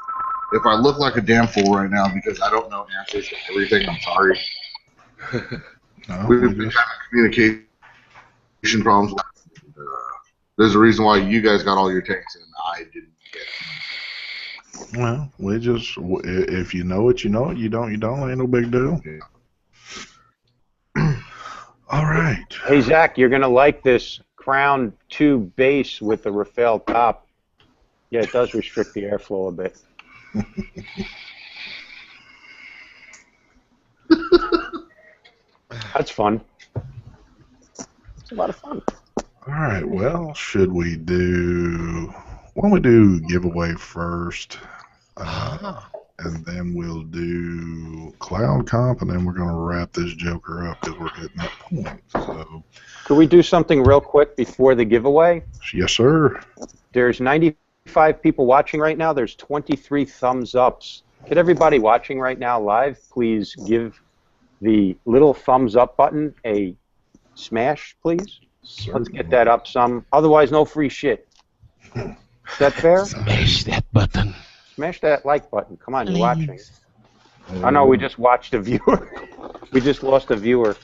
Speaker 5: If I look like a damn fool right now because I don't know answers to everything, I'm sorry.
Speaker 2: No,
Speaker 5: We've been having communication problems. There's a reason why you guys got all your tanks and I didn't get it.
Speaker 2: well, if you know it, you know it. You don't, ain't no big deal.
Speaker 5: Yeah.
Speaker 2: All right.
Speaker 1: Hey, Zach, you're going to like this Crown 2 base with the Rafale top. Yeah, it does restrict the airflow a bit. That's fun. It's a lot of fun.
Speaker 2: All right, well, should we do... Why don't we do giveaway first, and then we'll do Cloud Comp, and then we're going to wrap this joker up because we're hitting that point. So,
Speaker 1: Could we do something real quick before the giveaway?
Speaker 2: yes, sir.
Speaker 1: There's 95 people watching right now. There's 23 thumbs ups. Could everybody watching right now live please give the little thumbs up button a smash, please? Let's get that up some. Otherwise, no free shit. Is that fair?
Speaker 3: Smash that button.
Speaker 1: Smash that like button. Come on, you're watching. Oh no, we just watched a viewer. We just lost a viewer.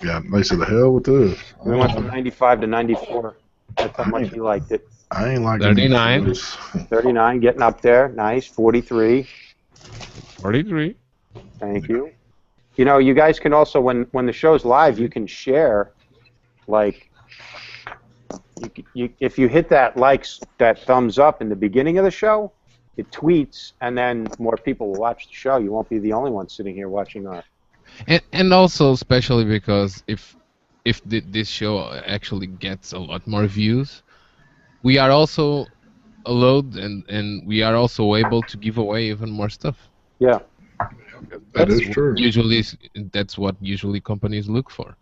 Speaker 2: Yeah, they said the hell with this.
Speaker 1: We went from 95 to 94. That's how much he liked it.
Speaker 2: I ain't liking
Speaker 3: 39.
Speaker 2: these
Speaker 1: 39, getting up there. Nice. 43.
Speaker 3: 43.
Speaker 1: Thank you. You know, you guys can also, when the show's live, you can share, like, if you hit that that thumbs up in the beginning of the show, it tweets, and then more people will watch the show. You won't be the only one sitting here watching our.
Speaker 3: And also, especially because if this show actually gets a lot more views, we are also allowed and we are also able to give away even more stuff.
Speaker 1: Yeah.
Speaker 2: That is true.
Speaker 3: That's what usually companies look for.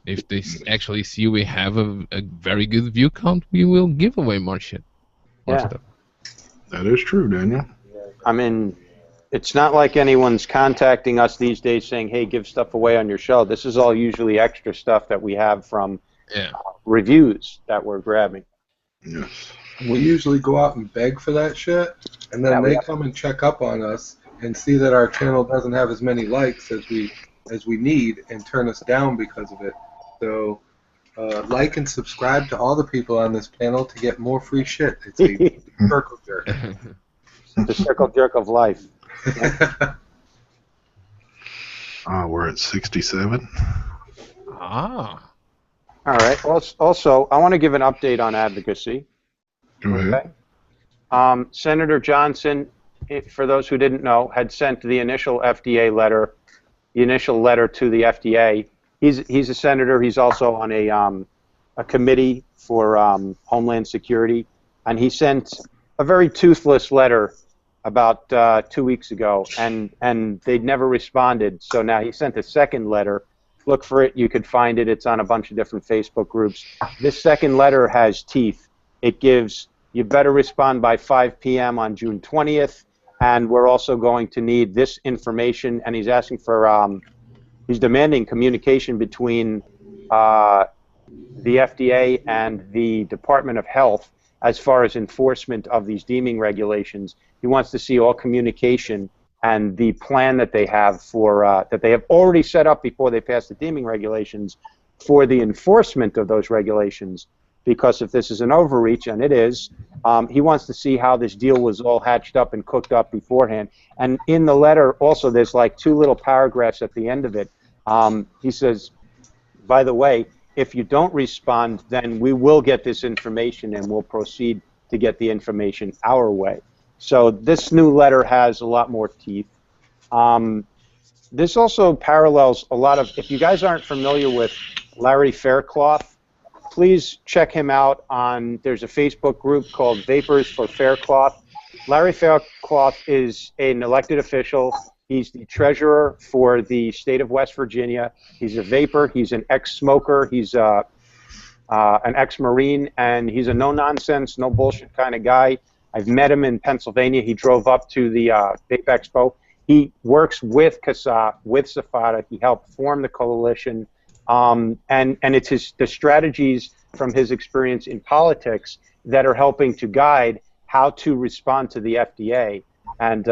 Speaker 3: If they actually see we have a very good view count, we will give away more shit. More stuff.
Speaker 2: That is true, Daniel.
Speaker 1: I mean, it's not like anyone's contacting us these days saying, hey, give stuff away on your show. This is all usually extra stuff that we have from reviews that we're grabbing.
Speaker 2: Yes.
Speaker 4: We usually go out and beg for that shit, and then they come and check up on us and see that our channel doesn't have as many likes as we need and turn us down because of it. So like and subscribe to all the people on this panel to get more free shit. It's a circle jerk.
Speaker 1: The circle jerk of life.
Speaker 2: We're at 67.
Speaker 3: Ah.
Speaker 1: All right. Also, I want to give an update on advocacy.
Speaker 2: Go ahead.
Speaker 1: Okay. Senator Johnson, for those who didn't know, had sent the initial FDA letter, the initial letter to the FDA. He's a senator. He's also on a committee for Homeland Security, and he sent a very toothless letter about 2 weeks ago, and they'd never responded. So now he sent a second letter. Look for it. You could find it. It's on a bunch of different Facebook groups. This second letter has teeth. It gives, you better respond by 5 p.m. on June 20th, and we're also going to need this information, and he's asking for, he's demanding communication between the FDA and the Department of Health as far as enforcement of these deeming regulations. He wants to see all communication and the plan that they have for that they have already set up before they pass the deeming regulations for the enforcement of those regulations. Because if this is an overreach, and it is, he wants to see how this deal was all hatched up and cooked up beforehand. And in the letter, also, there's like 2 little paragraphs at the end of it. He says, by the way, if you don't respond, then we will get this information and we'll proceed to get the information our way. So this new letter has a lot more teeth. This also parallels a lot of, if you guys aren't familiar with Larry Faircloth, please check him out on, there's a Facebook group called Vapors for Faircloth. Larry Faircloth is an elected official. He's the treasurer for the state of West Virginia. He's a vapor. He's an ex-smoker. He's an ex-Marine, and he's a no-nonsense, no-bullshit kind of guy. I've met him in Pennsylvania. He drove up to the Vape Expo. He works with CASA, with SFATA. He helped form the coalition. And it's the strategies from his experience in politics that are helping to guide how to respond to the FDA. And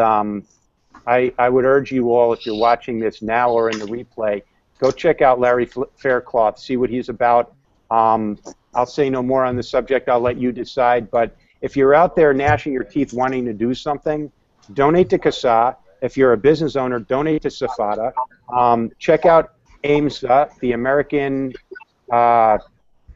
Speaker 1: I would urge you all, if you're watching this now or in the replay, go check out Larry Faircloth, see what he's about. I'll say no more on the subject. I'll let you decide. But if you're out there gnashing your teeth wanting to do something, donate to CASA. If you're a business owner, donate to SFATA. Check out AMSA, the American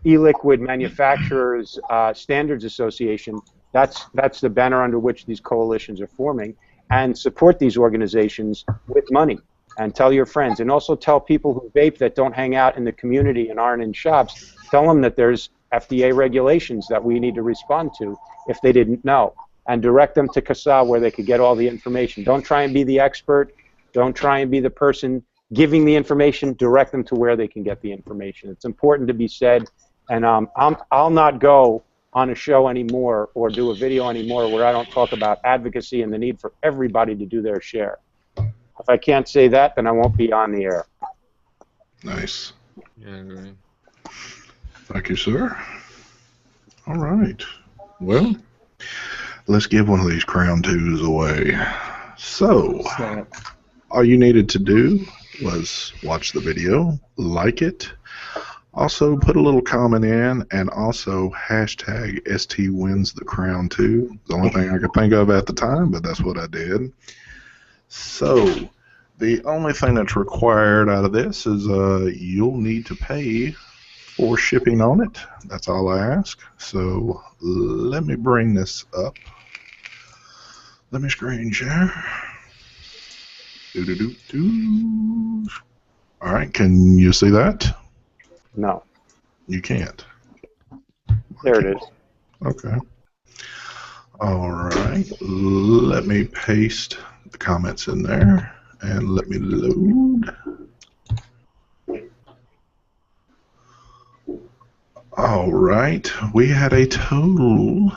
Speaker 1: E-Liquid Manufacturers Standards Association. That's the banner under which these coalitions are forming. And support these organizations with money. And tell your friends. And also tell people who vape that don't hang out in the community and aren't in shops, tell them that there's FDA regulations that we need to respond to if they didn't know. And direct them to CASA where they could get all the information. Don't try and be the expert. Don't try and be the person giving the information. Direct them to where they can get the information. It's important to be said. And I'll not go on a show anymore or do a video anymore where I don't talk about advocacy and the need for everybody to do their share. If I can't say that, then I won't be on the air.
Speaker 2: Nice.
Speaker 3: Yeah, I agree.
Speaker 2: Thank you, sir. All right. Well, let's give one of these Crown 2s away. So, all you needed to do was watch the video, like it, Also, put a little comment in, and also hashtag ST wins the crown too. The only thing I could think of at the time, but that's what I did. So, the only thing that's required out of this is you'll need to pay for shipping on it. That's all I ask. So, let me bring this up. Let me screen share. Do. All right, can you see that?
Speaker 1: No.
Speaker 2: You can't.
Speaker 1: There it is.
Speaker 2: Okay. All right. Let me paste the comments in there and let me load. All right. We had a total.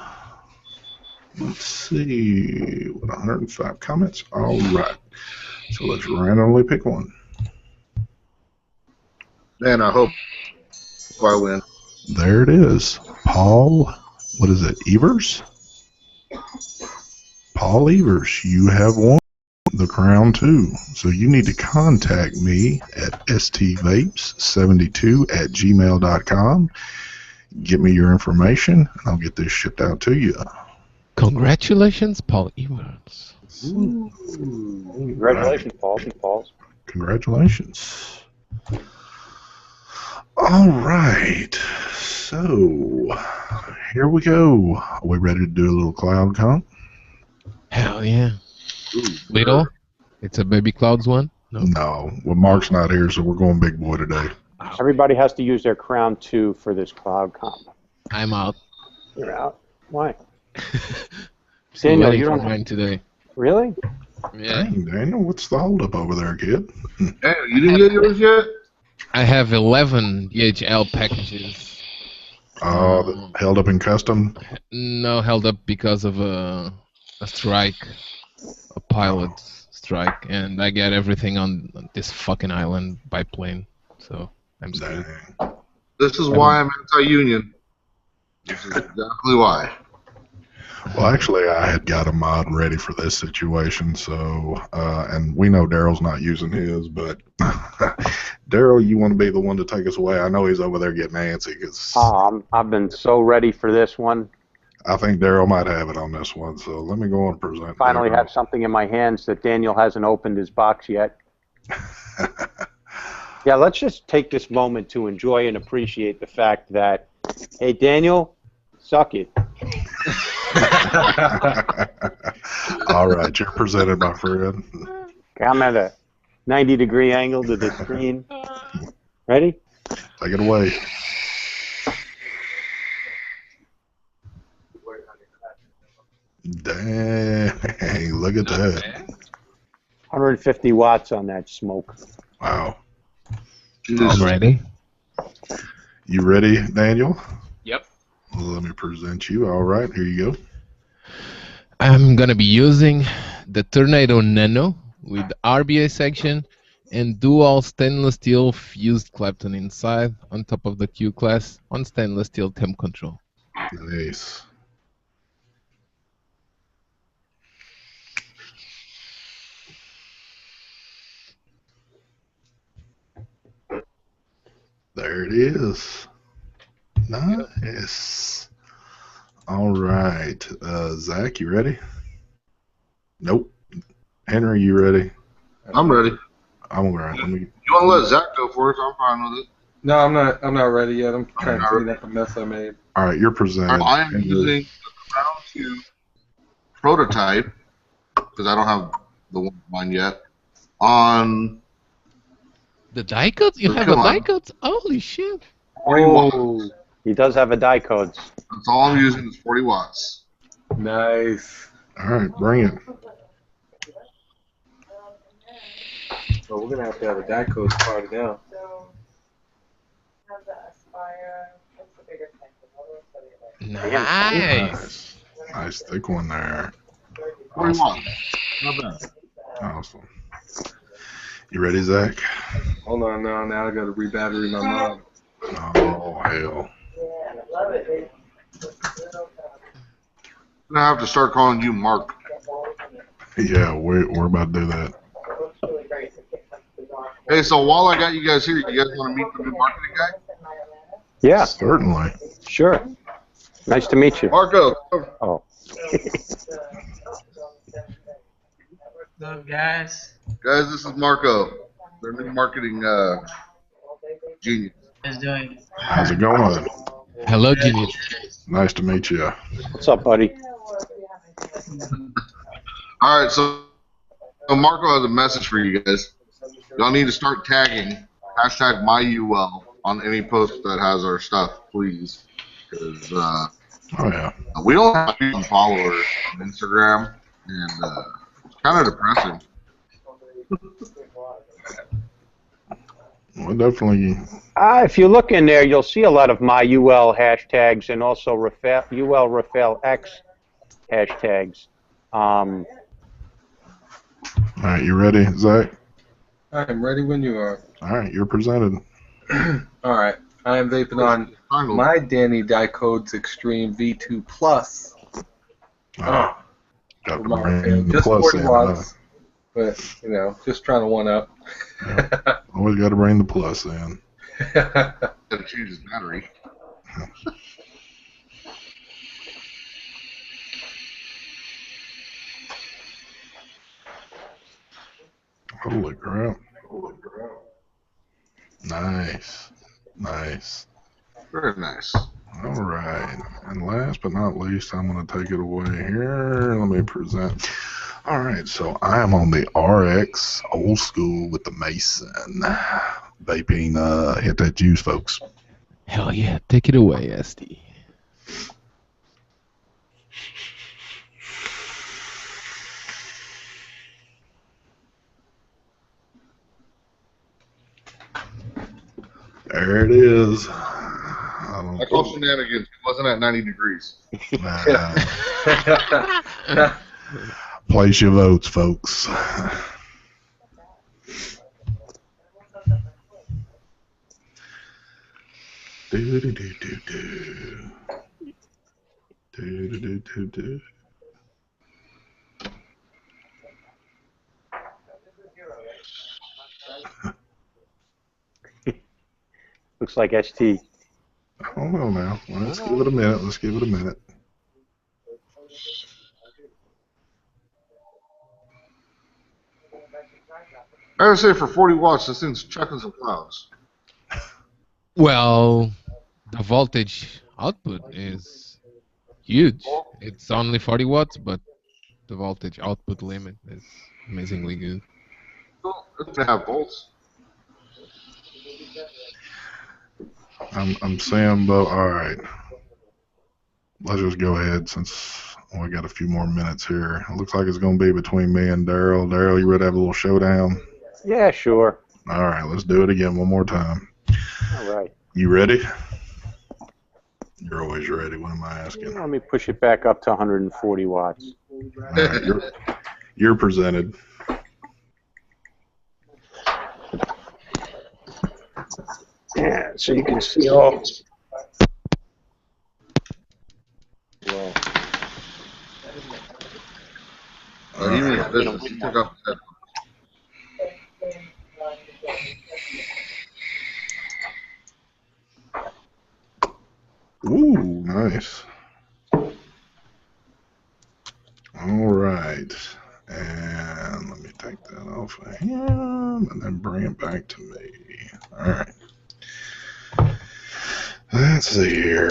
Speaker 2: Let's see. 105 comments. All right. So let's randomly pick one.
Speaker 5: Man, I hope I win.
Speaker 2: There it is. Paul, what is it? Evers? Paul Evers, you have won the crown too. So you need to contact me at stvapes72@gmail.com. Get me your information, and I'll get this shipped out to you.
Speaker 3: Congratulations, Paul Evers.
Speaker 1: Congratulations, Paul.
Speaker 2: Congratulations. All right. So here we go. Are we ready to do a little cloud comp?
Speaker 3: Hell yeah. Little? It's a baby clouds one?
Speaker 2: No. Well, Mark's not here, so we're going big boy today.
Speaker 1: Everybody has to use their crown 2 for this cloud comp.
Speaker 3: I'm out.
Speaker 1: You're out. Why?
Speaker 3: Still
Speaker 1: Daniel,
Speaker 3: waiting
Speaker 1: you
Speaker 3: for
Speaker 1: don't
Speaker 3: mine today.
Speaker 1: Really?
Speaker 3: Yeah.
Speaker 2: Dang, Daniel, what's the holdup over there, kid?
Speaker 5: Hey, you didn't get yours yet?
Speaker 3: I have 11 DHL packages.
Speaker 2: Held up in custom?
Speaker 3: No, held up because of a strike, a pilot strike, and I get everything on this fucking island by plane. So I'm screwed.
Speaker 2: Dang.
Speaker 5: This is why I'm anti-union. This is exactly why.
Speaker 2: Well, actually, I had got a mod ready for this situation, so, and we know Daryl's not using his, but Daryl, you want to be the one to take us away? I know he's over there getting antsy, because
Speaker 1: I've been so ready for this one.
Speaker 2: I think Daryl might have it on this one, so let me go on and present.
Speaker 1: Finally
Speaker 2: Daryl.
Speaker 1: have something in my hands that Daniel hasn't opened his box yet. Yeah, let's just take this moment to enjoy and appreciate the fact that, hey, Daniel, suck it.
Speaker 2: All right, you're presented, my friend.
Speaker 1: I'm at a 90-degree angle to the screen. Ready?
Speaker 2: Take it away. Dang, look at that.
Speaker 1: 150 watts on that smoke.
Speaker 2: Wow.
Speaker 3: I'm ready.
Speaker 2: You ready, Daniel?
Speaker 3: Yep.
Speaker 2: Well, let me present you. All right, here you go.
Speaker 3: I'm gonna be using the Tornado Nano with RBA section and dual stainless steel fused Clapton inside on top of the Q class on stainless steel temp control.
Speaker 2: Nice. There it is. Nice. All right. Zach, you ready? Nope. Henry, you ready?
Speaker 5: I'm ready.
Speaker 2: I'm all right. Let me.
Speaker 5: You want to let Zach go first? I'm fine with it.
Speaker 4: No, I'm not ready yet. I'm trying to clean up the mess I made.
Speaker 2: All right, you're presented.
Speaker 5: I am
Speaker 2: Henry.
Speaker 5: using the Crown 2 prototype, because I don't have the one mine yet, on
Speaker 3: The die codes? You have a
Speaker 5: Come on.
Speaker 3: die codes? Holy shit.
Speaker 5: 40 watts.
Speaker 1: Oh, he does have a die codes.
Speaker 5: That's all I'm using is 40 watts.
Speaker 4: Nice.
Speaker 2: All right, bring it.
Speaker 4: Well, we're gonna have to have a die codes party now.
Speaker 3: Nice.
Speaker 2: Nice thick one there.
Speaker 5: 40 watts. Not bad.
Speaker 2: Awesome. You ready, Zach?
Speaker 4: Hold on now. Now I gotta re-battery my mom.
Speaker 2: Oh, hell.
Speaker 5: I'm gonna have to start calling you Mark.
Speaker 2: Yeah, we're about to do that.
Speaker 5: Hey, so while I got you guys here, you guys want to meet the new marketing guy?
Speaker 1: Yeah,
Speaker 2: Certainly.
Speaker 1: sure. Nice to meet you.
Speaker 5: Marco.
Speaker 1: Oh.
Speaker 6: What's up, guys?
Speaker 5: Guys, this is Marco. Their new marketing genius.
Speaker 6: How's it doing?
Speaker 2: How's it going?
Speaker 3: Hello, Genius.
Speaker 2: Nice to meet you.
Speaker 1: What's up, buddy?
Speaker 5: All right, so Marco has a message for you guys. Y'all need to start tagging #myUL on any post that has our stuff, please. Because
Speaker 2: Oh, yeah.
Speaker 5: we don't have people followers on Instagram, and it's kind of depressing.
Speaker 2: Well, definitely.
Speaker 1: If you look in there, you'll see a lot of my UL hashtags and also Rafale, UL Rafale X hashtags.
Speaker 2: All right, you ready, Zach?
Speaker 4: I'm ready when you are.
Speaker 2: All right, you're presented.
Speaker 4: All right. I am vaping on my Danny Dicodes Extreme V2 Plus.
Speaker 2: Got to
Speaker 4: with my
Speaker 2: bring
Speaker 4: Rafale.
Speaker 2: the
Speaker 4: Just
Speaker 2: plus
Speaker 4: 40
Speaker 2: in.
Speaker 4: watts. But, you know, just trying to one up.
Speaker 2: Always got to bring the plus in.
Speaker 5: Got to change his battery.
Speaker 2: Holy crap. Nice. Nice.
Speaker 5: Very nice.
Speaker 2: All right. And last but not least, I'm going to take it away here. Let me present. All right. So I am on the RX old school with the Mason. Vaping, hit that juice, folks.
Speaker 3: Hell yeah, take it away, SD.
Speaker 2: There it is.
Speaker 5: I call shenanigans. It wasn't at 90 degrees.
Speaker 2: Place your votes, folks. Do do do do do. Do do do do do.
Speaker 1: Looks like ST.
Speaker 2: I don't know now. Let's give it a minute. Let's give it a minute.
Speaker 5: I gotta say, for 40 watts, this thing's chucking some clouds.
Speaker 3: Well, the voltage output is huge. It's only 40 watts, but the voltage output limit is amazingly good.
Speaker 5: It's gonna have volts.
Speaker 2: I'm saying, but all right. Let's just go ahead since we got a few more minutes here. It looks like it's going to be between me and Daryl. Daryl, you ready to have a little showdown?
Speaker 1: Yeah, sure.
Speaker 2: All right, let's do it again one more time.
Speaker 1: All right.
Speaker 2: You ready? You're always ready. What am I asking?
Speaker 1: Let me push it back up to 140 watts.
Speaker 2: All right, you're presented.
Speaker 1: Yeah, so you can see all. Well,
Speaker 5: He means business. He took off his headphones.
Speaker 2: Ooh, nice. All right. And let me take that off of him and then bring it back to me. All right. Let's see here.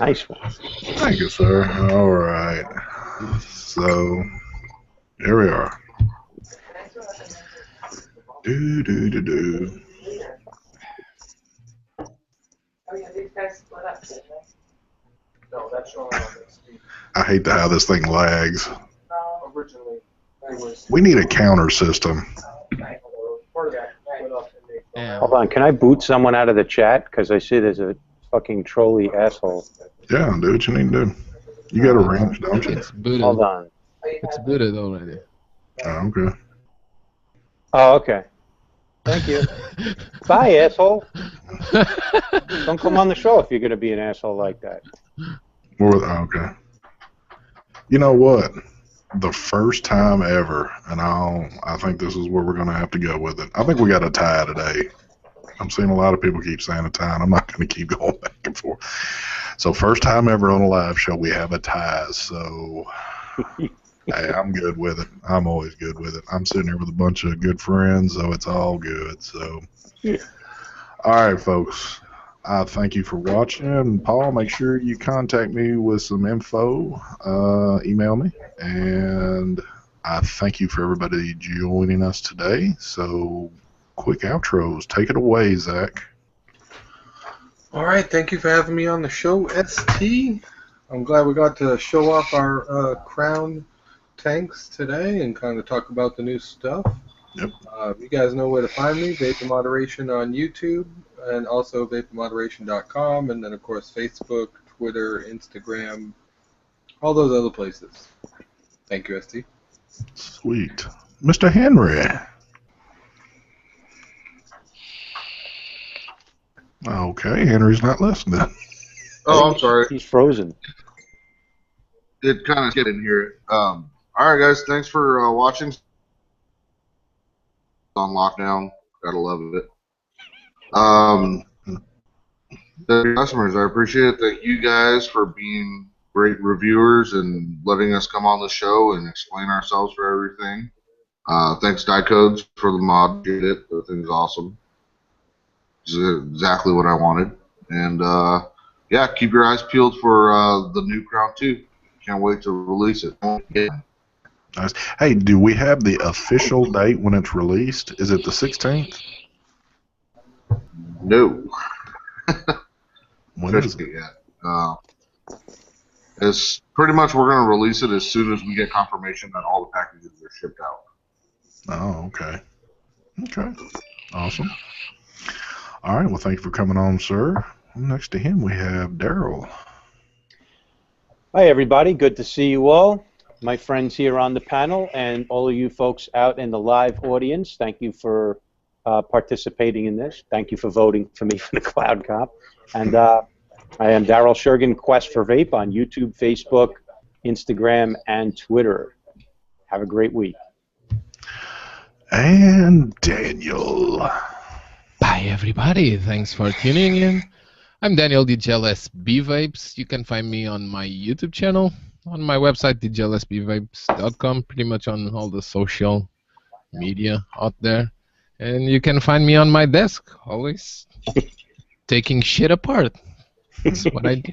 Speaker 1: nice one.
Speaker 2: Thank you, sir. All right. So, here we are. Do, do, do, do. I hate how this thing lags. We need a counter system.
Speaker 3: Yeah.
Speaker 1: Hold on, can I boot someone out of the chat? Because I see there's a fucking trolley asshole.
Speaker 2: Yeah, do what you need to do. You got a wrench, don't you?
Speaker 3: It's booted.
Speaker 1: Hold on.
Speaker 3: It's booted already.
Speaker 2: Oh, okay.
Speaker 1: Oh, okay. Thank you. Bye, asshole. Don't come on the show if you're going to be an asshole like that.
Speaker 2: Okay. You know what? The first time ever, and I think this is where we're going to have to go with it. I think we got a tie today. I'm seeing a lot of people keep saying a tie, and I'm not going to keep going back and forth. So first time ever on a live show, we have a tie. So hey, I'm good with it. I'm always good with it. I'm sitting here with a bunch of good friends, so it's all good. So, all right, folks. Thank you for watching. Paul, make sure you contact me with some info. Email me. And I thank you for everybody joining us today. So, quick outros. Take it away, Zach.
Speaker 4: All right, thank you for having me on the show, ST. I'm glad we got to show off our Crown tanks today and kind of talk about the new stuff.
Speaker 2: Yep.
Speaker 4: You guys know where to find me, Vape and Moderation on YouTube, and also vapeandmoderation.com, and then, of course, Facebook, Twitter, Instagram, all those other places. Thank you, ST.
Speaker 2: Sweet. Mr. Henry. Okay, Henry's not listening.
Speaker 5: Oh, I'm sorry.
Speaker 1: He's frozen.
Speaker 5: It kind of get in here. All right, guys. Thanks for watching. On lockdown, gotta love it. The customers, I appreciate it. Thank you guys for being great reviewers and letting us come on the show and explain ourselves for everything. Thanks, Diecodes, for the mod. Did it. The thing's awesome. It's exactly what I wanted. And yeah, keep your eyes peeled for the new Crown 2. Can't wait to release it. Yeah.
Speaker 2: Nice. Hey, do we have the official date when it's released? Is it the 16th?
Speaker 5: No.
Speaker 2: When is it?
Speaker 5: It's pretty much we're going to release it as soon as we get confirmation that all the packages are shipped out.
Speaker 2: Oh, okay. Okay. Awesome. All right. Well, thank you for coming on, sir. Next to him, we have Daryl.
Speaker 1: Hi, everybody. Good to see you all. My friends here on the panel and all of you folks out in the live audience, thank you for participating in this. Thank you for voting for me for the Cloud Cop. And I am Daryl Shurgan, Quest for Vape on YouTube, Facebook, Instagram, and Twitter. Have a great week.
Speaker 2: And Daniel.
Speaker 3: Bye, everybody. Thanks for tuning in. I'm Daniel DJLSB Vapes. You can find me on my YouTube channel, on my website, djlsbvapes.com, pretty much on all the social media out there. And you can find me on my desk, always taking shit apart. That's what I do.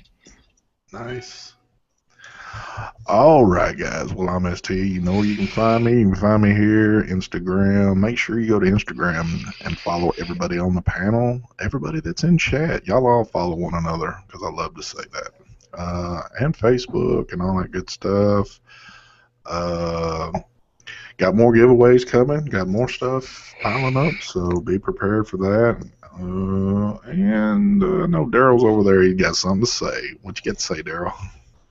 Speaker 2: Nice. All right, guys. Well, I'm ST. You know where you can find me. You can find me here, Instagram. Make sure you go to Instagram and follow everybody on the panel, everybody that's in chat. Y'all all follow one another because I love to say that. And Facebook and all that good stuff. Got more giveaways coming. Got more stuff piling up, so be prepared for that. And I know Daryl's over there. He got something to say. What you got to say, Daryl?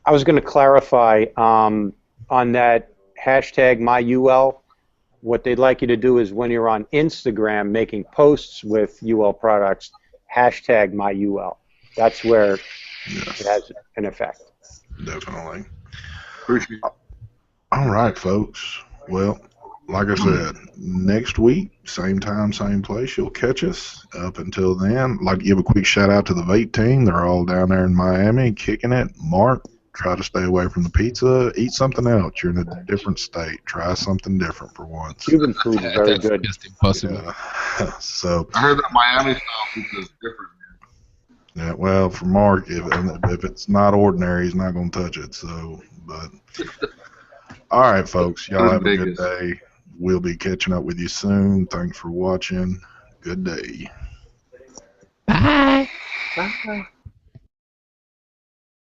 Speaker 1: I was going to clarify on that hashtag MyUL. What they'd like you to do is when you're on Instagram making posts with UL products, hashtag MyUL. That's where it has an effect.
Speaker 2: Definitely.
Speaker 5: Appreciate it.
Speaker 2: All right, folks. Well, like I said, next week, same time, same place, you'll catch us. Up until then, I'd like to give a quick shout out to the vape team. They're all down there in Miami, kicking it. Mark, try to stay away from the pizza. Eat something else. You're in a different state. Try something different for once.
Speaker 1: Cuban food is very
Speaker 3: That's
Speaker 1: good.
Speaker 3: just impossible.
Speaker 2: Yeah. So,
Speaker 5: I heard that Miami style pizza is different.
Speaker 2: yeah, well, for Mark, if it's not ordinary, he's not going to touch it. So, but all right, folks, y'all have a good day. We'll be catching up with you soon. Thanks for watching. Good day.
Speaker 3: Bye.
Speaker 4: Bye.